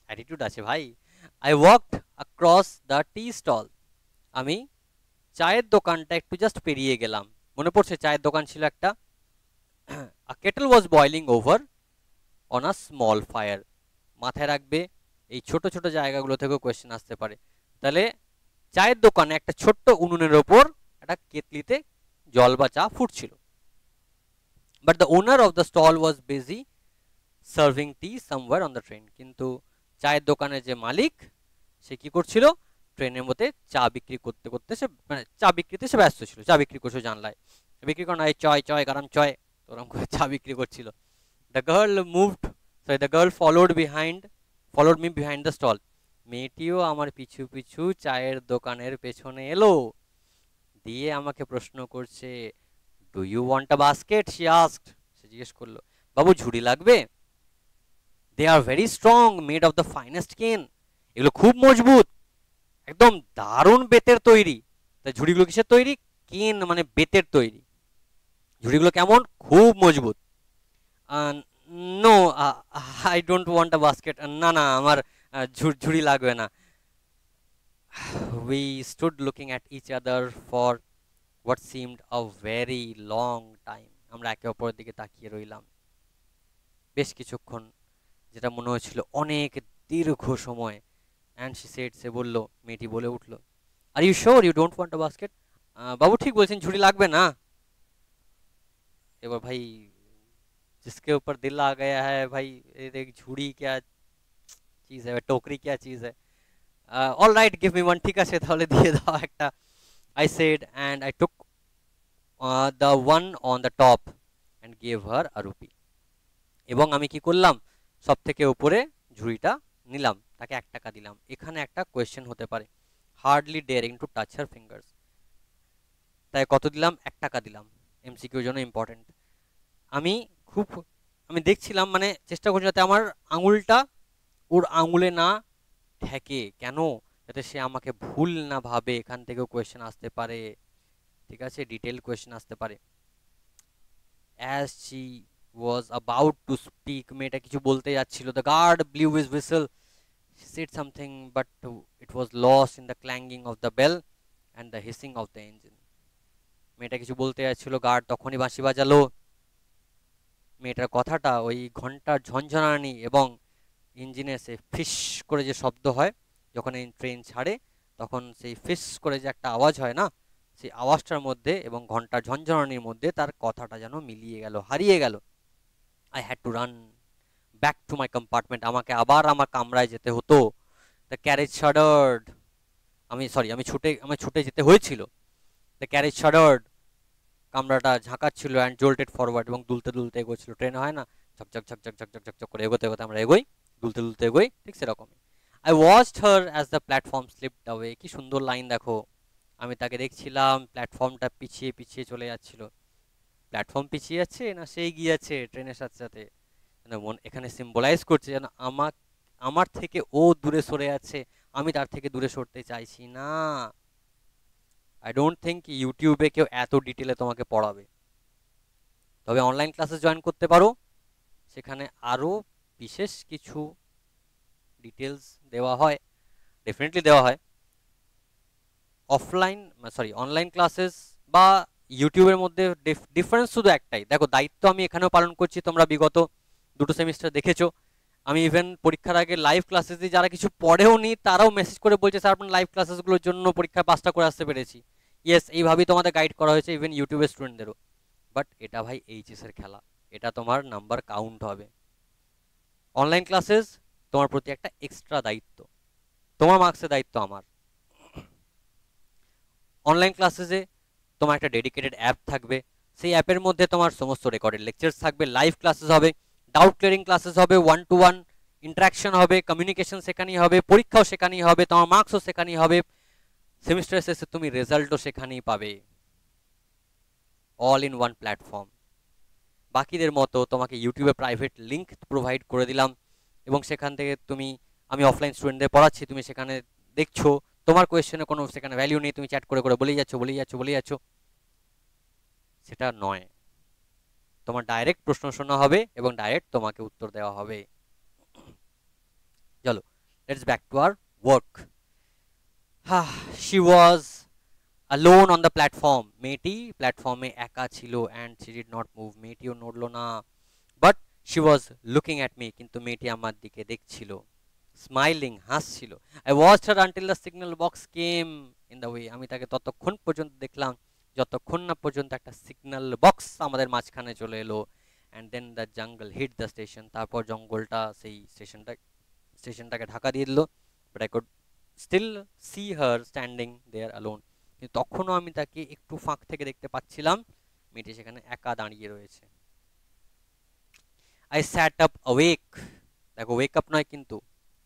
অ্যাটিটিউড আছে ভাই। I walked across the tea stall, আমি চায়ের দোকানটা একটু জাস্ট পেরিয়ে গেলাম। মনে পড়ছে চায়ের দোকান ছিল একটা। A kettle was boiling over on a small fire, মাথায় রাখবে এই ছোট ছোট জায়গাগুলো থেকেও কোয়েশ্চেন আসতে পারে। তাহলে চায়ের দোকানে একটা ছোট্ট উনুনের ওপর একটা কেতলিতে জল বা চা ফুটছিল, but the owner of the stall was busy serving tea somewhere on the train. কিন্তু চায়ের দোকানের যে মালিক, সে কি করছিল, ট্রেনের মধ্যে চা বিক্রি করতে করতে সে মানে চা বিক্রিতে সে ব্যস্ত ছিল, চা বিক্রি করছে জানলায় বিক্রি করেন, এই চয় চয় গরম চয়, ওরকম করে চা বিক্রি করছিল। The girl moved, sorry the girl followed me behind the stall. মেয়েটিও আমার পিছু পিছু চায়ের দোকানের পেছনে এলো, দিয়ে আমাকে প্রশ্ন করছে, do you want a basket, she asked. সে জিজ্ঞেস করলো, বাবু ঝুড়ি লাগবে? They are very strong, made of the finest cane. এগুলো খুব মজবুত, একদম দারুণ বেতের তৈরি। তা ঝুড়িগুলো কিসের তৈরি? কেন মানে বেতের তৈরি। ঝুড়িগুলো কেমন? খুব মজবুত। No, I don't want a basket. না না, আমার ঝুড়ি লাগবে না। We stood looking at each other for what seemed a very long time. আমরা একে অপরের দিকে তাকিয়ে রইলাম বেশ কিছুক্ষণ, যেটা মনে হচ্ছিল অনেক দীর্ঘ সময়। অ্যান্ড শি সেড, সে বলল, মেয়েটি বলে উঠল, are you sure you don't want a basket? বাবু ঠিক বলছেন, ঝুড়ি লাগবে না? এবার ভাই, जिसके ऊपर दिल आ गया है भाई, ये देख झुड़ी क्या चीज है, टोकरी क्या चीज है। All right, give me one, ঠিক আছে তাহলে দিয়ে দাও একটা। I said and I took the one on the top and gave her a rupee. এবং আমি কি করলাম, সব থেকে উপরে ঝুড়িটা নিলাম, তাকে 1 টাকা দিলাম। এখানে একটা কোয়েশ্চেন হতে পারে, hardly daring to touch her fingers, তাই কত দিলাম? 1 টাকা দিলাম। এমসিকিউর জন্য ইম্পর্টেন্ট। আমি খুব আমি দেখছিলাম, মানে চেষ্টা করছি যাতে আমার আঙুলটা ওর আঙুলে না ঠেকে। কেন? যাতে সে আমাকে ভুল না ভাবে। এখান থেকেও কোয়েশ্চেন আসতে পারে, ঠিক আছে, ডিটেল কোয়েশ্চেন আসতে পারে। As she was about to speak, মেয়েটা কিছু বলতে যাচ্ছিল, the guard blew his whistle, she said something but it was lost in the clanging of the bell and the hissing of the engine. মেয়েটা কিছু বলতে যাচ্ছিল, গার্ড তখনই বাঁশি বাজালো। মেয়েটার কথাটা ওই ঘন্টার ঝনঝনানি এবং ইঞ্জিনে সে ফিস করে যে শব্দ হয় যখন এই ট্রেন ছাড়ে, তখন সেই ফিস করে যে একটা আওয়াজ হয় না, সেই আওয়াজটার মধ্যে এবং ঘন্টার ঝনঝনানির মধ্যে তার কথাটা যেন মিলিয়ে গেল, হারিয়ে গেল। I had to run back to my compartment, আমাকে আবার আমার কামরায় যেতে হতো। দ্য ক্যারেজ শাডার্ড, আমি ছুটে যেতে হয়েছিল। দ্য ক্যারেজ শাডার্ড, কামরাটা ঝাঁকাচ্ছিল, অ্যান্ড জোল্টেড ফরওয়ার্ড, এবং দুলতে দুলতে এগোচ্ছিল। ট্রেন হয় না ঝকঝক ঝকঝক ঝকঝক ঝকঝক করে এগোতে এগোতে আমরা এগোই, দুলতে দুলতে এগোই, ঠিক সেরকমই। I watched her as the platform slipped away. কি সুন্দর লাইন দেখো, আমি তাকে দেখছিলাম, প্ল্যাটফর্মটা পিছিয়ে পিছিয়ে চলে যাচ্ছিল। প্ল্যাটফর্ম পিছিয়ে যাচ্ছে না সে এগিয়ে যাচ্ছে ট্রেনের সাথে সাথে, মন এখানে সিম্বলাইজ করছে যেন আমার থেকে ও দূরে সরে যাচ্ছে, আমি তার থেকে দূরে সরতে চাইছি না। আই ডোন্ট থিঙ্ক ইউটিউবে কেউ এত ডিটেলে তোমাকে পড়াবে, তবে অনলাইন ক্লাসে জয়েন করতে পারো, সেখানে আরও বিশেষ কিছু ডিটেলস দেওয়া হয়, ডেফিনেটলি দেওয়া হয়। অনলাইন ক্লাসেস বা ইউটিউবের মধ্যে ডিফারেন্স শুধু একটাই, দেখো দায়িত্ব আমি এখানেও পালন করছি, তোমরা বিগত 2টো সেমিস্টার দেখেছো। আমি ইভেন পরীক্ষার আগে লাইভ ক্লাসেস দিই, যারা কিছু পড়েও নি তারাও মেসেজ করে বলছে স্যার আপনার লাইভ ক্লাসেসগুলোর জন্য পরীক্ষায় পাসটা করে আসতে পেরেছি। ইয়েস, এইভাবেই তোমাদের গাইড করা হয়েছে, ইভেন ইউটিউবের স্টুডেন্টদেরও। বাট এটা ভাই এইচএসের খেলা, এটা তোমার নাম্বার কাউন্ট হবে। অনলাইন ক্লাসেস তোমার প্রতি একটা এক্সট্রা দায়িত্ব, তোমার মার্কসের দায়িত্ব আমার। অনলাইন ক্লাসেসে তোমার একটা ডেডিকেটেড অ্যাপ থাকবে, সেই অ্যাপের মধ্যে তোমার সমস্ত রেকর্ডেড লেকচার্স থাকবে, লাইভ ক্লাসেস হবে, ডাউট ক্লিয়ারিং ক্লাসেস হবে, 1-to-1 ইন্টারাকশন হবে, কমিউনিকেশন শেখানি হবে, পরীক্ষাও শেখানি হবে, তোমার মার্কসও শেখানি হবে, সেমিস্টার শেষে তুমি রেজাল্টও সেখানেই পাবে, অল ইন ওয়ান প্ল্যাটফর্ম। বাকিদের মতো তোমাকে ইউটিউবে প্রাইভেট লিঙ্ক প্রোভাইড করে দিলাম, এবং সেখান থেকে আমি অফলাইন স্টুডেন্টদের পড়াচ্ছি, তুমি সেখানে দেখছো, তোমার কোয়েশ্চেনে কোনো সেখানে ভ্যালিউ নেই, তুমি চ্যাট করে করে বলেই যাচ্ছ, সেটা নয়। তোমার ডাইরেক্ট প্রশ্ন শোনা হবে এবং ডাইরেক্ট তোমাকে উত্তর দেওয়া হবে। চলো, let's back to our work. She was alone on the platform, মেয়েটি প্ল্যাটফর্মে একা ছিল, and she did not move, মেয়েটিও নড়লো না, but she was looking at me, কিন্তু মেয়েটি আমার দিকে দেখছিল। স্মাইলিং, হাসছিল। I watched her until the signal box came in the way. আমি তাকে ততক্ষণ পর্যন্ত দেখলাম যতক্ষণ না পর্যন্ত একটা সিগন্যাল বক্স আমাদের মাঝখানে চলে এলো। And then the jungle hit the station. তারপর জঙ্গলটা সেই স্টেশনটাকে ঢাকা দিয়ে দিল। But I could still see her standing there alone. কিন্তু তখনও আমি তাকে একটু ফাঁক থেকে দেখতে পাচ্ছিলাম, মেয়েটি সেখানে একা দাঁড়িয়ে রয়েছে। I sat up awake. দেখো, ওয়েক আপ নয় কিন্তু,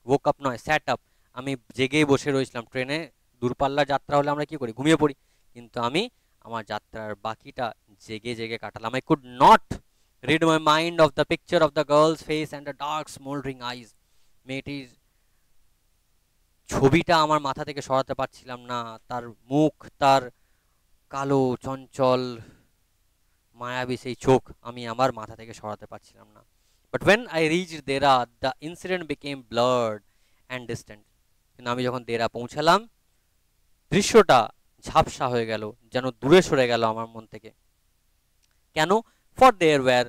woke up নয়, স্যাট আপ। আমি জেগেই বসে রয়েছিলাম। ট্রেনে দূরপাল্লার যাত্রা হলে আমরা কি করি, ঘুমিয়ে পড়ি। কিন্তু আমি আমার যাত্রার বাকিটা জেগে জেগে কাটালাম। I could not rid my mind of the picture of the girl's face and the dark smouldering eyes. মেয়েটির ছবিটা আমার মাথা থেকে সরাতে পারছিলাম না। তার মুখ, তার কালো চঞ্চল মায়াবী সেই চোখ আমি আমার মাথা থেকে সরাতে পারছিলাম না। But when I reach Dehra, the incident became blurred and distant. কিন্তু আমি যখন দেরা পৌঁছালাম, দৃশ্যটা ঝাপসা হয়ে গেল, যেন দূরে সরে গেল আমার মন থেকে। কেন? For there were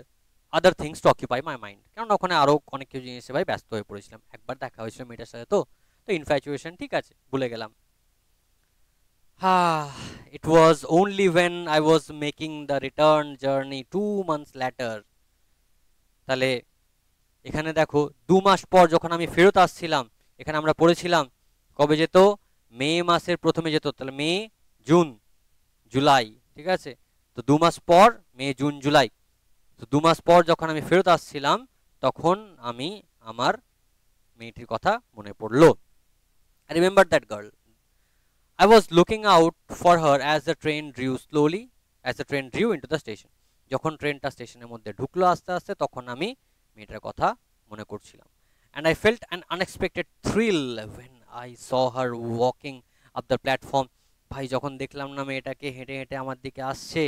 other things to occupy my mind. কারণ ওখানে আরও অনেক কিছু জিনিসে ভাই ব্যস্ত হয়ে পড়েছিলাম। একবার দেখা হয়েছিল মেয়েটার সাথে, তো তো ইনফ্যাচুয়েশন, ঠিক আছে, ভুলে গেলাম। It was only when I was making the return journey 2 months later. তাহলে এখানে দেখো, 2 মাস পর যখন আমি ফেরত আসছিলাম, এখানে আমরা পড়েছিলাম কবে যেত, মে মাসের প্রথমে যেত। তাহলে মে, জুন, জুলাই, ঠিক আছে। তো 2 মাস পর, মে, জুন, জুলাই, তো 2 মাস পর যখন আমি ফেরত আসছিলাম, তখন আমি আমার মেয়েটির কথা মনে পড়লো। I remember that girl. I was looking out for her as the train drew slowly, as the train drew into the station. যখন ট্রেনটা স্টেশনের মধ্যে ঢুকলো আস্তে আস্তে, তখন আমি মেয়েটার কথা মনে করছিলাম। And I felt an unexpected thrill when I saw her walking up the platform. ভাই, যখন দেখলাম না মেয়েটাকে হেঁটে হেঁটে আমার দিকে আসছে,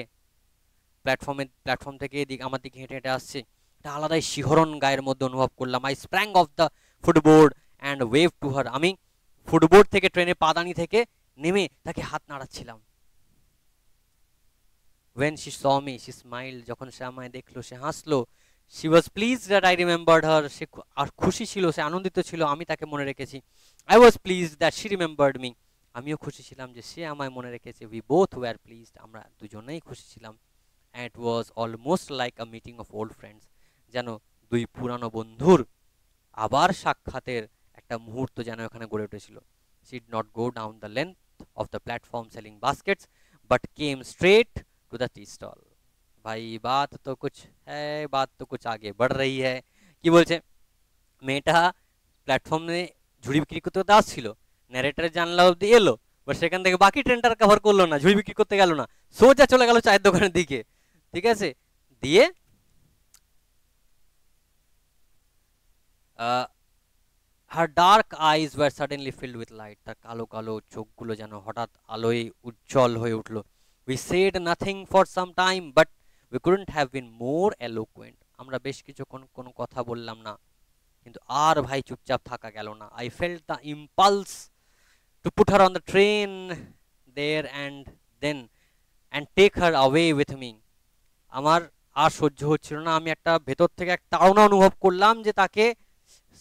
প্ল্যাটফর্ম থেকে এদিকে আমার দিকে হেঁটে হেঁটে আসছে, একটা আলাদাই শিহরণ গায়ের মধ্যে অনুভব করলাম। I sprang of the ফুটবোর্ড and wave to her. আমি ফুটবোর্ড থেকে, ট্রেনে পাদানি থেকে নেমে তাকে হাত নাড়াচ্ছিলাম। When she saw me, she smiled. যখন সে আমায় দেখলো, সে হাসলো। She was pleased that I remembered her. সে আর খুশি ছিল, সে আনন্দিত ছিল আমি তাকে মনে রেখেছি। I was pleased that she remembered me. আমিও খুশি ছিলাম যে সে আমায় মনে রেখেছে। We both were pleased. আমরা দুজনেই খুশি ছিলাম। And it was almost like a meeting of old friends. যেন দুই পুরানো বন্ধুর আবার সাক্ষাতের একটা মুহূর্ত যেন এখানে গড়ে উঠেছিল। She did not go down the length of the platform selling baskets, but came straight to the tea stall. ভাই, বাত তো কুছ হ্যায়, বাত তো কুছ আগে बढ़ रही है। কি বলছে, মেয়েটা প্ল্যাটফর্মে ঝুড়ি বিক্রি করতে করতে আসছিল, ন্যারেটারের জানলা অব্দি এলো, বাট সেখান থেকে বাকি ট্রেনটার কভার করলো না, ঝুড়ি বিক্রি করতে গেল না, সোজা চলে গেল চায়ের দোকানের দিকে। ঠিক আছে, দিয়ে her dark eyes were suddenly filled with light. তার কালো কালো চোখগুলো যেন হঠাৎ আলোয় উজ্জ্বল হয়ে উঠলো। We said nothing for some time, but we couldn't have been more eloquent. আমরা বেশ কিছুক্ষণ কোনো কথা বললাম না, কিন্তু আর ভাই চুপচাপ থাকা গেল না। I felt the impulse to put her on the train there and then and take her away with me. আমার আর সহ্য হচ্ছিল না। আমি একটা ভেতর থেকে এক তাড়না অনুভব করলাম যে তাকে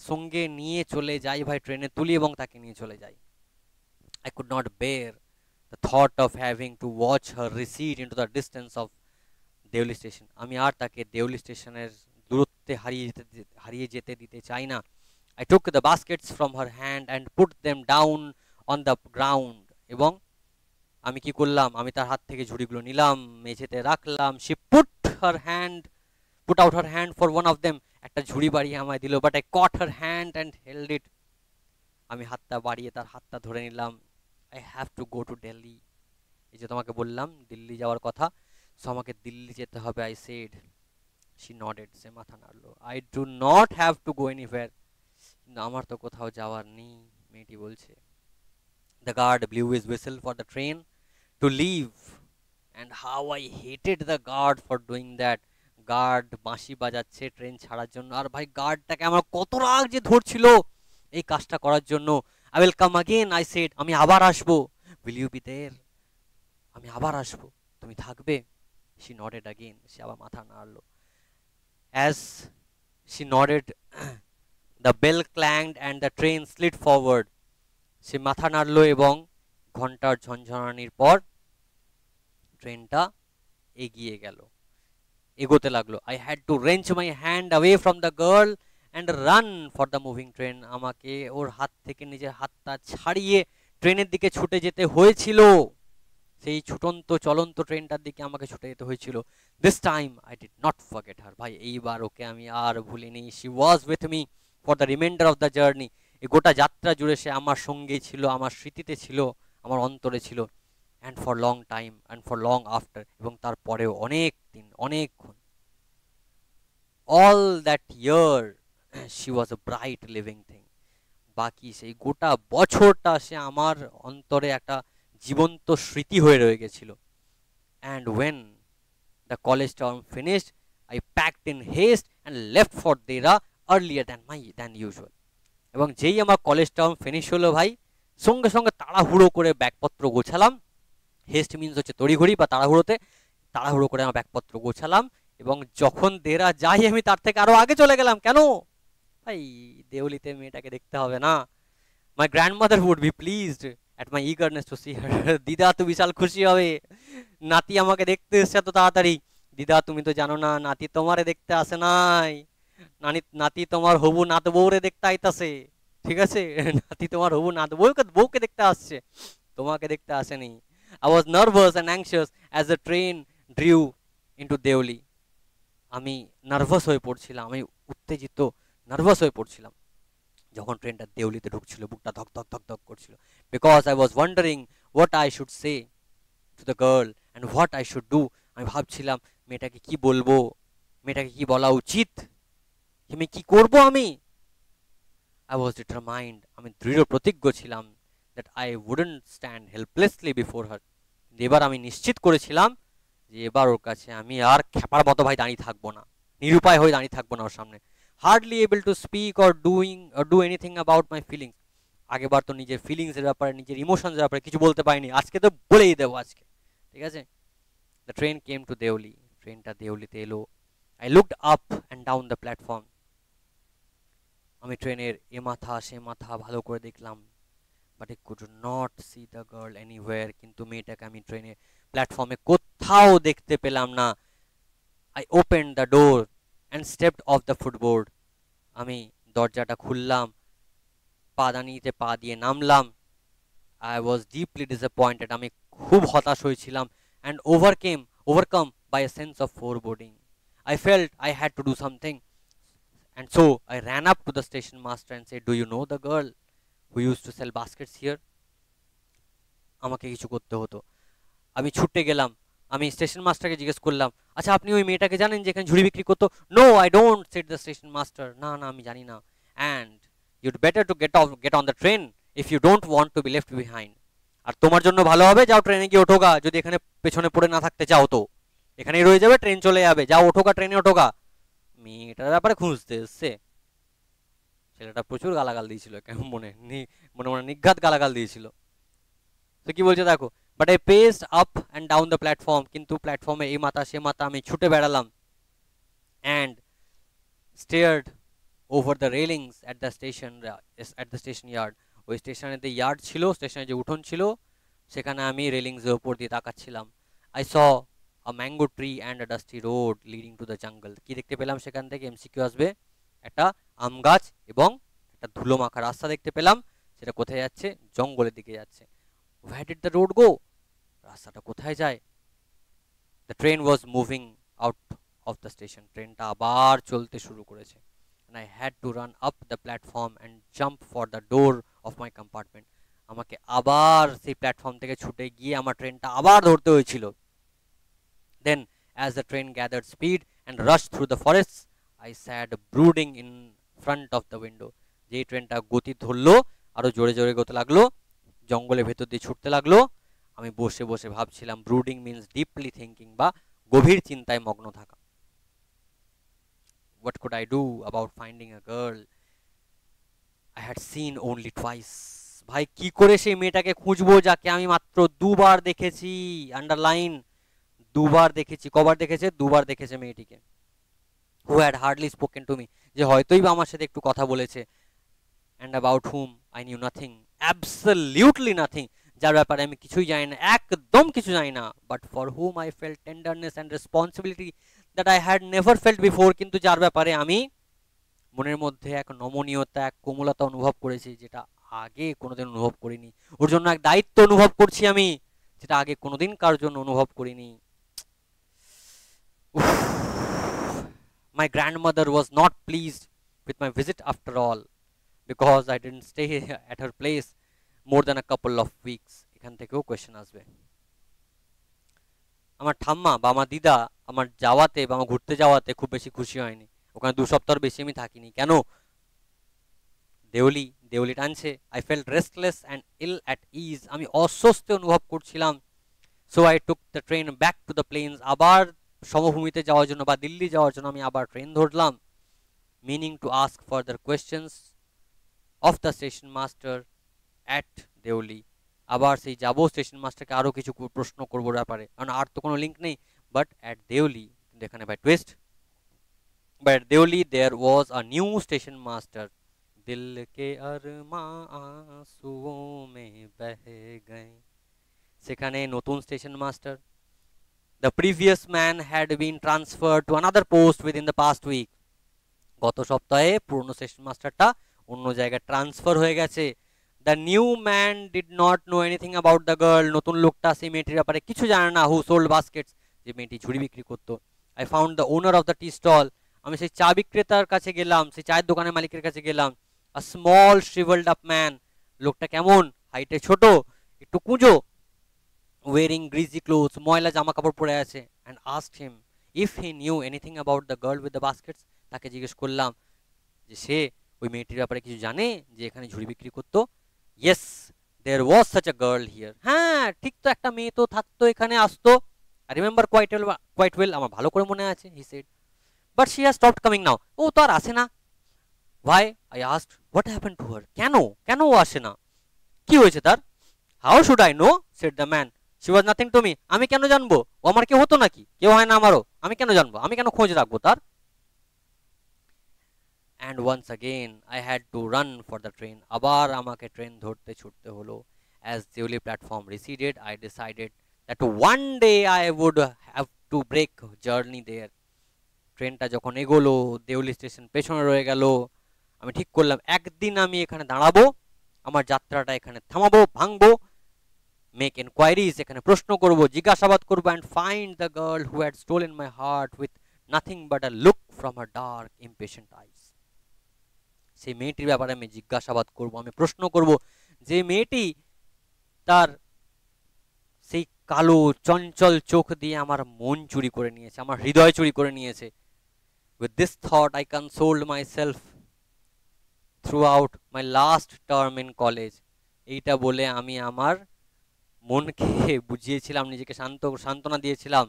সঙ্গে নিয়ে চলে যাই, ভাই ট্রেনে তুলি এবং তাকে নিয়ে চলে যাই। I could not bear the thought of having to watch her recede into the distance of Deoli station. আমি আর তাকে দেউলি স্টেশনের দূরত্বে হারিয়ে যেতে দিতে চাই না। I took the baskets from her hand and put them down on the ground. এবং আমি কি করলাম, আমি তার হাত থেকে ঝুড়িগুলো নিলাম, মেঝেতে রাখলাম। She put out her hand for one of them. একটা ঝুড়ি বাড়িয়ে আমায় দিল, but I caught her hand and held it. আমি হাতটা বাড়িয়ে তার হাতটা ধরে নিলাম। I have to go to Delhi. এই যে তোমাকে বললাম দিল্লি যাওয়ার কথা, সো আমাকে দিল্লি যেতে হবে, I said. She nodded. সে মাথা নাড়লো। I do not have to go anywhere. কিন্তু আমার তো কোথাও যাওয়ার নেই, মেয়েটি বলছে। The guard blew his whistle for the train to leave, and how I hated the guard for doing that. Guard বাঁশি বাজাচ্ছে ট্রেন ছাড়ার জন্য, আর ভাই গার্ডটাকে আমার কত রাগ যে ধরছিল এই কাজটা করার জন্য। I will come again, I said. আমি আবার আসবো। Will you be there? আমি আবার আসবো, তুমি থাকবে? She nodded again. সে আবার মাথা নাড়লো। As she nodded, the bell clanged and the train slid forward. সে মাথা নাড়লো এবং ঘন্টার ঝনঝনানির পর ট্রেনটা এগিয়ে গেল, এগোতে লাগলো। I had to wrench my hand away from the girl and run for the moving train. আমাকে ওর হাত থেকে নিজের হাতটা ছাড়িয়ে ট্রেনের দিকে ছুটে যেতে হয়েছিল, সেই ছুটন্ত চলন্ত ট্রেনটার দিকে আমাকে ছুটে যেতে হয়েছিল। This time I did not forget her. ভাই এইবার ওকে আমি আর ভুলিনি। She was with me for the reminder of the journey. এই গোটা যাত্রা জুড়ে সে আমার সঙ্গেই ছিল, আমার স্মৃতিতে ছিল, আমার অন্তরে ছিল। And for long time and for long after, এবং তারপরেও অনেক দিন, অনেকক্ষণ। All that year she was a bright living thing. বাকি সেই গোটা বছরটা সে আমার অন্তরে একটা জীবন্ত স্মৃতি হয়ে রয়ে গেছিল। And when the college term finished I packed in haste and left for Dehra earlier than usual. এবং যেই আমার কলেজ টার্ম ফিনিশ হলো ভাই, সঙ্গে সঙ্গে তাড়াহুড়ো করে ব্যাগপত্র গোছালাম। হেস্ট মিন্স হচ্ছে তড়িঘড়ি বা তাড়াহুড়োতে, তাড়াহুড়ো করে আমার ব্যাগপত্র গোছালাম এবং যখন দেরা যাই আমি তার থেকে আরো আগে চলে গেলাম। কেন ভাই, দেউলিতে মেয়েটাকে দেখতে হবে না। My grandmother would be pleased at my eagerness to see her. দিদা তো বিশাল খুশি হবে, নাতি আমাকে দেখতে এসছে এত তাড়াতাড়ি। দিদা তুমি তো জানো না, নাতি তোমারে দেখতে আসে নাই, নাতি তোমার হবু নাত বউরে দেখতে আইতাছে, ঠিক আছে? নাতি তোমার হবু নাত বউকে দেখতে আসছে, তোমাকে দেখতে আসেনি। I was nervous and anxious as the train drew into Deoli. আমি নার্ভাস হয়ে পড়ছিলাম, আমি উত্তেজিত, নার্ভাস হয়ে পড়ছিলাম যখন ট্রেনটা দেউলিতে ঢুকছিল। বুকটা ধক ধক ধক ধক করছিল। Because I was wandering what I should say two the girl and what I should do. আমি ভাবছিলাম মেয়েটাকে কি বলবো, মেয়েটাকে কি বলা উচিত, আমি কি করব। আই ওয়াজ ডিটারমাইন্ড, আমি দৃঢ় প্রতিজ্ঞ ছিলাম that I wouldn't stand helplessly before her. এবার আমি নিশ্চিত করেছিলাম যে এবার ওর কাছে আমি আর খেপার মতো ভাই দাঁড়িয়ে থাকবো না, নিরুপায় হয়ে দাঁড়িয়ে থাকবো না ওর সামনে। Hardly able to speak or do anything about my feelings. আগেবার তো নিজের ফিলিংসের ব্যাপারে, নিজের ইমোশনসের ব্যাপারে কিছু বলতে পারিনি, আজকে তো বলেই দেবো আজকে, ঠিক আছে? The train came to Deoli. ট্রেনটা দেউলিতে এলো। I looked up and down the platform. আমি ট্রেনের এ মাথা সে মাথা ভালো করে দেখলাম, but I could not see the girl anywhere. কিন্তু মেয়েটাকে আমি ট্রেনে প্ল্যাটফর্মে কোথাও দেখতে পেলাম না। I open the door and stepped off the footboard. আমি দরজাটা খুললাম, পাদানিতে পা দিয়ে নামলাম। I was deeply disappointed. আমি খুব হতাশ হয়েছিলাম। And overcome by a sense of foreboding. I felt I had to do something. And so I ran up to the station master and said, "Do you know the girl who used to sell baskets here?" আমাকে কিছু করতে হতো। আমি ছুটে গেলাম, আমি station মাস্টারকে জিজ্ঞেস করলাম, আচ্ছা আপনি ওই মেয়েটাকে জানেন যেখানে ঝুড়ি বিক্রি করতো? No I don't, said the station master. না না আমি জানি না। And you'd better to get on the train if you don't want to be left behind. আর তোমার জন্য ভালো হবে যাও ট্রেনে গিয়ে ওঠোগা, যদি এখানে পেছনে পড়ে না থাকতে চাও তো এখানেই রয়ে যাবে, ট্রেন চলে যাবে, যাও ওঠোগা, ট্রেনে ওঠোগা। মেয়েটার ব্যাপারে খুঁজতে এসছে। ছেলেটা প্রচুর গালাগাল দিয়েছিল, কেমন মনে মনে মনে নিঘাত গালাগাল দিয়েছিল। তো কি বলছে দেখো, but I paced up and down the platform. কিন্তু প্ল্যাটফর্মে এই মাথা সে মাথা আমি ছুটে বেড়ালাম। And stared over the railings at the station yard. ওই স্টেশনের যে ইয়ার্ড ছিল, স্টেশনের যে উঠোন ছিল, সেখানে আমি রেলিংসের ওপর দিয়ে তাকাচ্ছিলাম। I saw a mango tree and a dusty road leading to the jungle. কি দেখতে পেলাম সেখান থেকে? এমসিকিউ আসবে। একটা আম গাছ এবং একটা ধুলো মাখা রাস্তা দেখতে পেলাম। সেটা কোথায় যাচ্ছে? জঙ্গলের দিকে যাচ্ছে। Where did the road go? রাস্তাটা কোথায় যায়? The train was moving out of the station. ট্রেনটা আবার চলতে শুরু করেছে। And I had to run up the platform and jump for the door of my compartment. আমাকে আবার সেই প্ল্যাটফর্ম থেকে ছুটে গিয়ে আমার ট্রেনটা আবার ধরতে হয়েছিল। Then as the train gathered speed and rushed through the forests, I sat brooding in front of the window. যেই ট্রেনটা গতি ধরলো, আরো জোরে জোরে গতি লাগলো, জঙ্গলের ভেতর দিয়ে ছুটতে লাগলো, আমি বসে বসে ভাবছিলাম। ব্রুডিং মিন্স ডিপলি থিঙ্কিং, বা গভীর চিন্তায় মগ্ন থাকা। What could I do about finding a girl I had seen only twice? ভাই কি করে সেই মেয়েটাকে খুঁজবো যাকে আমি মাত্র দুবার দেখেছি? আন্ডারলাইন, দুবার দেখেছি। কবার দেখেছে? দুবার দেখেছে মেয়েটিকে। Who had hardly spoken to me, যে হয়তোই বা আমার সাথে একটু কথা বলেছে, and about hmm I knew nothing, absolutely nothing, যার ব্যাপারে আমি কিছুই জানি না, একদম কিছু জানি না, but for hmm I felt tenderness and responsibility that I had never felt before, কিন্তু যার ব্যাপারে আমি মনের মধ্যে এক নমনীয়তা, এক কোমলতা অনুভব করেছি, যেটা আগে কোনোদিন অনুভব করিনি। ওর জন্য এক দায়িত্ব অনুভব করছি আমি, যেটা আগে কোনোদিন কার জন্য অনুভব করিনি। My grandmother was not pleased with my visit after all, because I didn't stay at her place more than a couple of weeks. এখান থেকেও কোয়েশ্চেন আসবে। আমার ঠাম্মা বা আমার দিদা আমার যাওয়াতে বা আমার ঘুরতে যাওয়াতে খুব বেশি খুশি হয়নি। ওখানে 2 সপ্তাহের বেশি আমি থাকিনি। কেন? দেউলি টানছে। I felt restless and ill at ease, আমি অস্বস্তি অনুভব করছিলাম। So I took the train back to the plains, আবার সমভূমিতে যাওয়ার জন্য বা দিল্লি যাওয়ার জন্য আমি আবার ট্রেন ধরলাম, meaning to ask further questions of the station master at Deuli. আবার সেই যাবো স্টেশন মাস্টারকে আরো কিছু প্রশ্ন করবো ব্যাপারে, কারণ আর তো কোনো লিঙ্ক নেই। বাট অ্যাট দেউলি, এখানে বাই twist, but at Deoli there was a new station master, दिल के अरमां आंसुओं में बह गए, সেখানে নতুন station master. The previous man had been transferred to another post within the past week, গত সপ্তাহে পুরনো স্টেশন মাস্টারটা অন্য জায়গায় ট্রান্সফার হয়ে গেছে। The new man did not know anything about the girl, নতুন লোকটা সেই মেয়েটির ব্যাপারে কিছু জানে না। হু সোল্ড বাস্কেটস, যে মেয়েটি ঝুড়ি বিক্রি করতো। I found the owner of the tea stall, আমি সেই চা বিক্রেতার কাছে গেলাম, সেই চায়ের দোকানের মালিকের কাছে গেলাম। আ স্মল শ্রিভেলড আপ ম্যান, লোকটা কেমন, হাইটে ছোট, একটু কুঁজো, ওয়েরিং গ্রিজি ক্লোথস, ময়লা জামা কাপড় পরে আছে। And asked him if he knew anything about the girl with the baskets, তাকে জিজ্ঞেস করলাম যে সে ওই মেয়েটির ব্যাপারে কিছু জানে যে এখানে ঝুড়ি বিক্রি করতো। Yes there was such a girl here, হ্যাঁ ঠিক তো, একটা মেয়ে তো থাকতো এখানে, আসতো। আই রিমেম্বার কোয়াইট ওয়েল, আমার ভালো করে মনে আছে। He said, but she has stopped coming now, ও তো আর আসে না। ভাই, I asked what happened to her, কেন কেন ও আসে না, কি হয়েছে তার? How should I know, said the man, she was nothing to me, আমি কেন জানবো, ও আমার কেউ হতো নাকি? কেউ হয় না আমারও, আমি কেন জানবো, আমি কেন খোঁজ রাখবো তার? And once again I had to run for the train, আবার আমাকে ট্রেন ধরতে ছুটতে হলো। As Deoli platform receded, I decided that one day I would have to break journey there. ট্রেনটা যখন এগোলো, দেউলি স্টেশন পেছনে রয়ে গেল, আমি ঠিক করলাম একদিন আমি এখানে দাঁড়াবো, আমার যাত্রাটা এখানে থামাবো, ভাঙবো, মেক এনকোয়ারিজ, এখানে প্রশ্ন করব, জিজ্ঞাসাবাদ করব, and find the girl who had stolen my heart with nothing but a look from her dark impatient eyes. সেই মেয়েটির ব্যাপারে আমি জিজ্ঞাসাবাদ করব, আমি প্রশ্ন করব, যে মেয়েটি তার সেই কালো চঞ্চল চোখ দিয়ে আমার মন চুরি করে নিয়েছে, আমার হৃদয় চুরি করে নিয়েছে। With this thought I consoled myself throughout my last term in college. এইটা বলে আমি আমার মনকে বুঝিয়েছিলাম, নিজেকে সান্ত্বনা দিয়েছিলাম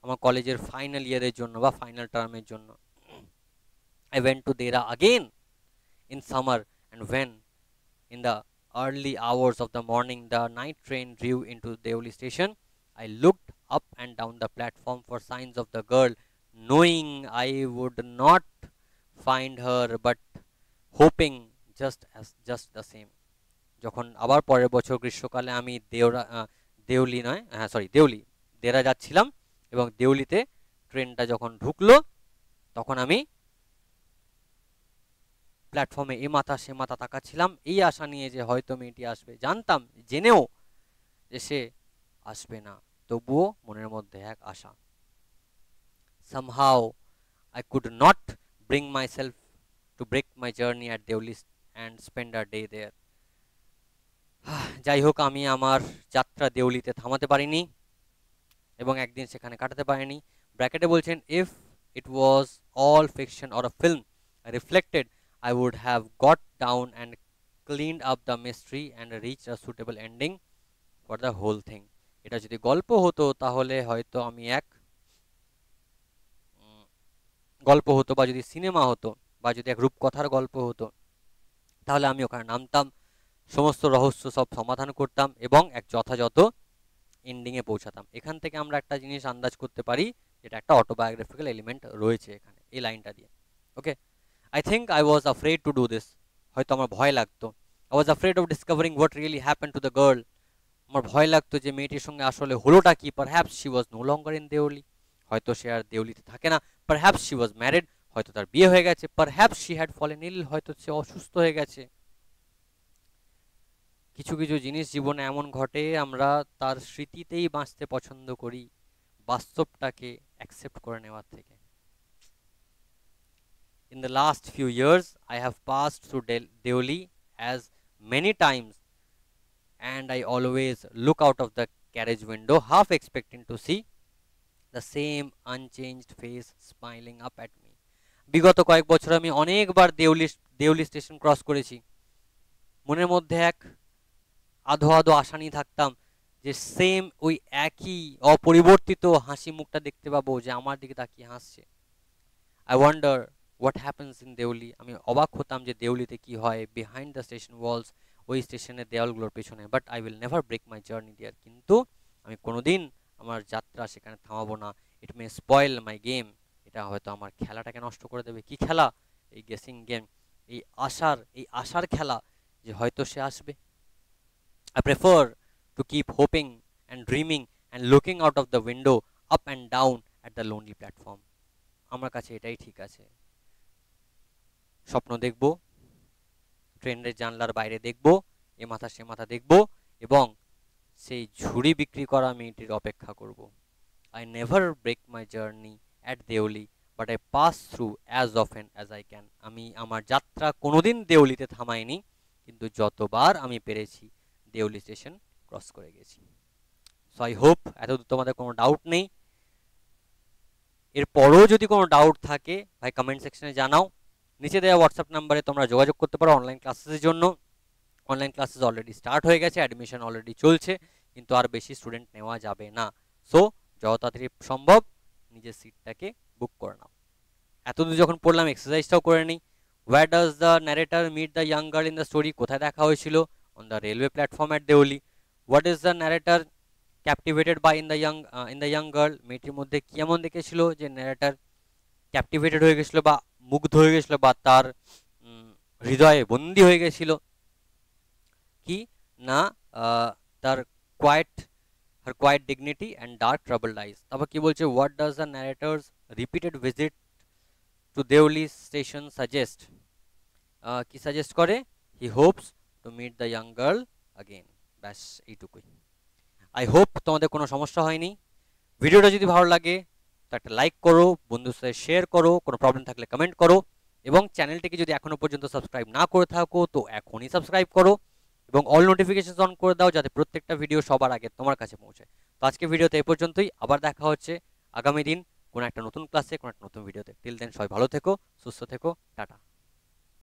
আমার কলেজের ফাইনাল ইয়ারের জন্য বা ফাইনাল টার্মের জন্য। I went to Dera again in summer, and when in the early hours of the morning the night train drew into Deoli station, I looked up and down the platform for signs of the girl, knowing I would not find her but hoping just the same. যখন আবার পরের বছর গ্রীষ্মকালে আমি দেরা যাচ্ছিলাম, এবং দেউলিতে ট্রেনটা যখন ঢুকলো, তখন আমি প্ল্যাটফর্মে এ মাথা সে মাথা তাকাচ্ছিলাম, এই আশা নিয়ে যে হয়তো মেয়েটি আসবে। জানতাম, জেনেও যে সে আসবে না, তবুও মনের মধ্যে এক আশা। Somehow I could not bring myself to break my journey at Deoli and spend a day there. যাই হোক, আমি আমার যাত্রা দেউলিতে থামাতে পারিনি এবং একদিন সেখানে কাটাতে পারিনি। ব্র্যাকেটে বলছেন, if it was all fiction or a film I reflected, I would have got down and cleaned up the mystery and reached a suitable ending for the whole thing. এটা যদি গল্প হতো তাহলে হয়তো আমি গল্প হতো, বা যদি সিনেমা হতো, বা যদি এক রূপকথার গল্প হতো, তাহলে আমি ওখানে নামতাম, সমস্ত রহস্য সব সমাধান করতাম এবং এক যথাযথ এন্ডিংয়ে পৌঁছাতাম। এখান থেকে আমরা একটা জিনিস আন্দাজ করতে পারি যেটা একটা অটোবায়োগ্রাফিক্যাল এলিমেন্ট রয়েছে এখানে এই লাইনটা দিয়ে। Okay, I think I was afraid to do this, হয়তো আমার ভয় লাগতো। I was afraid of discovering what really happen to the girl, আমার ভয় লাগতো যে মেয়েটির সঙ্গে আসলে হলোটা কি। Perhaps she was no longer in Deoli, হয়তো সে আর দেওলিতে থাকে না। পারহ্যাপস শি ওয়াজ ম্যারিড, হয়তো তার বিয়ে হয়ে গেছে। পারহ্যাপস শি হ্যাড ফলেন ইল, হয়তো সে অসুস্থ হয়ে গেছে। কিছু কিছু জিনিস জীবনে এমন ঘটে, আমরা তার স্মৃতিতেই বাঁচতে পছন্দ করি বাস্তবটাকে অ্যাকসেপ্ট করে নেওয়ার থেকে। In the last few years, I have passed through Deoli as many times, and I always look out of the carriage window, half expecting to see the same unchanged face smiling up at me. বিগত কয়েক বছর আমি অনেকবার Deuli station cross করেছি, মনের মধ্যে এক আধো আধো আশা নিয়ে থাকতাম যে সেম ওই একই অপরিবর্তিত হাসি মুখটা দেখতে পাবো, যে আমার দিকে তাকিয়ে হাসছে। I wonder what happens in Deoli, আমি অবাক হতাম যে দেউলিতে কি হয় বিহাইন্ড দ্য স্টেশন ওয়ালস, ওই স্টেশনের দেওয়ালগুলোর পেছনে। But I will never break my journey there, কিন্তু আমি কোনোদিন আমার যাত্রা সেখানে থামাবো না। ইট মে স্পয়েল মাই গেম, এটা হয়তো আমার খেলাটাকে নষ্ট করে দেবে। কি খেলা? এই গেসিং গেম, এই আশার খেলা যে হয়তো সে আসবে। I prefer to keep hoping and dreaming and looking out of the window up and down at the lonely platform. আমার কাছে এটাই ঠিক আছে। স্বপ্ন দেখব, ট্রেনের জানলার বাইরে দেখব, এ মাথা সে মাথা দেখব, এবং সেই ঝুড়ি বিক্রি করা মেয়েটির অপেক্ষা করব। I never break my journey at Deoli, but I pass through as often as I can. আমি আমার যাত্রা কোনোদিন দেওলিতে থামাইনি, কিন্তু যতবার আমি পেরেছি দেওলি স্টেশন ক্রস করে গেছি। সো আই হোপ এতদূর তোমাদের কোনো ডাউট নেই। এরপরও যদি কোনো ডাউট থাকে ভাই কমেন্ট সেকশনে জানাও। নিচে দেওয়া হোয়াটসঅ্যাপ নাম্বারে তোমরা যোগাযোগ করতে পারো অনলাইন ক্লাসেসের জন্য। অনলাইন ক্লাসেস অলরেডি স্টার্ট হয়ে গেছে, অ্যাডমিশন অলরেডি চলছে, কিন্তু আর বেশি স্টুডেন্ট নেওয়া যাবে না। সো যত তাড়াতাড়ি সম্ভব নিজের সিটটাকে বুক করে নাও। এতদূর যখন পড়লাম এক্সারসাইজটাও করে নিই। Where does the narrator meet the young girl in the story, কোথায় দেখা হয়েছিল? On the railway platform at Deoli. What is the narrator captivated by in the young girl, মেয়েটির মধ্যে কি এমন দেখেছিল যে ন্যারেটার ক্যাপটিভেটেড হয়ে গেছিল বা মুগ্ধ হয়ে গেছিল বা তার হৃদয়ে বন্দী হয়ে গেছিল? কি না, তার her quiet dignity and dark troubled eyes। তারপর কি বলছে? what does the narrator's repeated visit to Deoli station suggest, কি সাজেস্ট করে? he hopes to meet the young girl again। ব্যাস এইটুকুই। আই হোপ তোমাদের কোনো সমস্যা হয়নি। ভিডিওটা যদি ভালো লাগে তো একটা লাইক করো, বন্ধুর সাথে শেয়ার করো, কোনো প্রবলেম থাকলে কমেন্ট করো, এবং চ্যানেলটিকে যদি এখনো পর্যন্ত সাবস্ক্রাইব না করে থাকো তো এখনই সাবস্ক্রাইব করো এবং অল নোটিফিকেশন অন করে দাও, যাতে প্রত্যেকটা ভিডিও সবার আগে তোমার কাছে পৌঁছায়। তো আজকে ভিডিওতে এই পর্যন্তই, আবার দেখা হচ্ছে আগামী দিন কোনো একটা নতুন ক্লাসে, কোনো একটা নতুন ভিডিওতে। টিল দেন সবাই ভালো থেকো, সুস্থ থেকো, টাটা।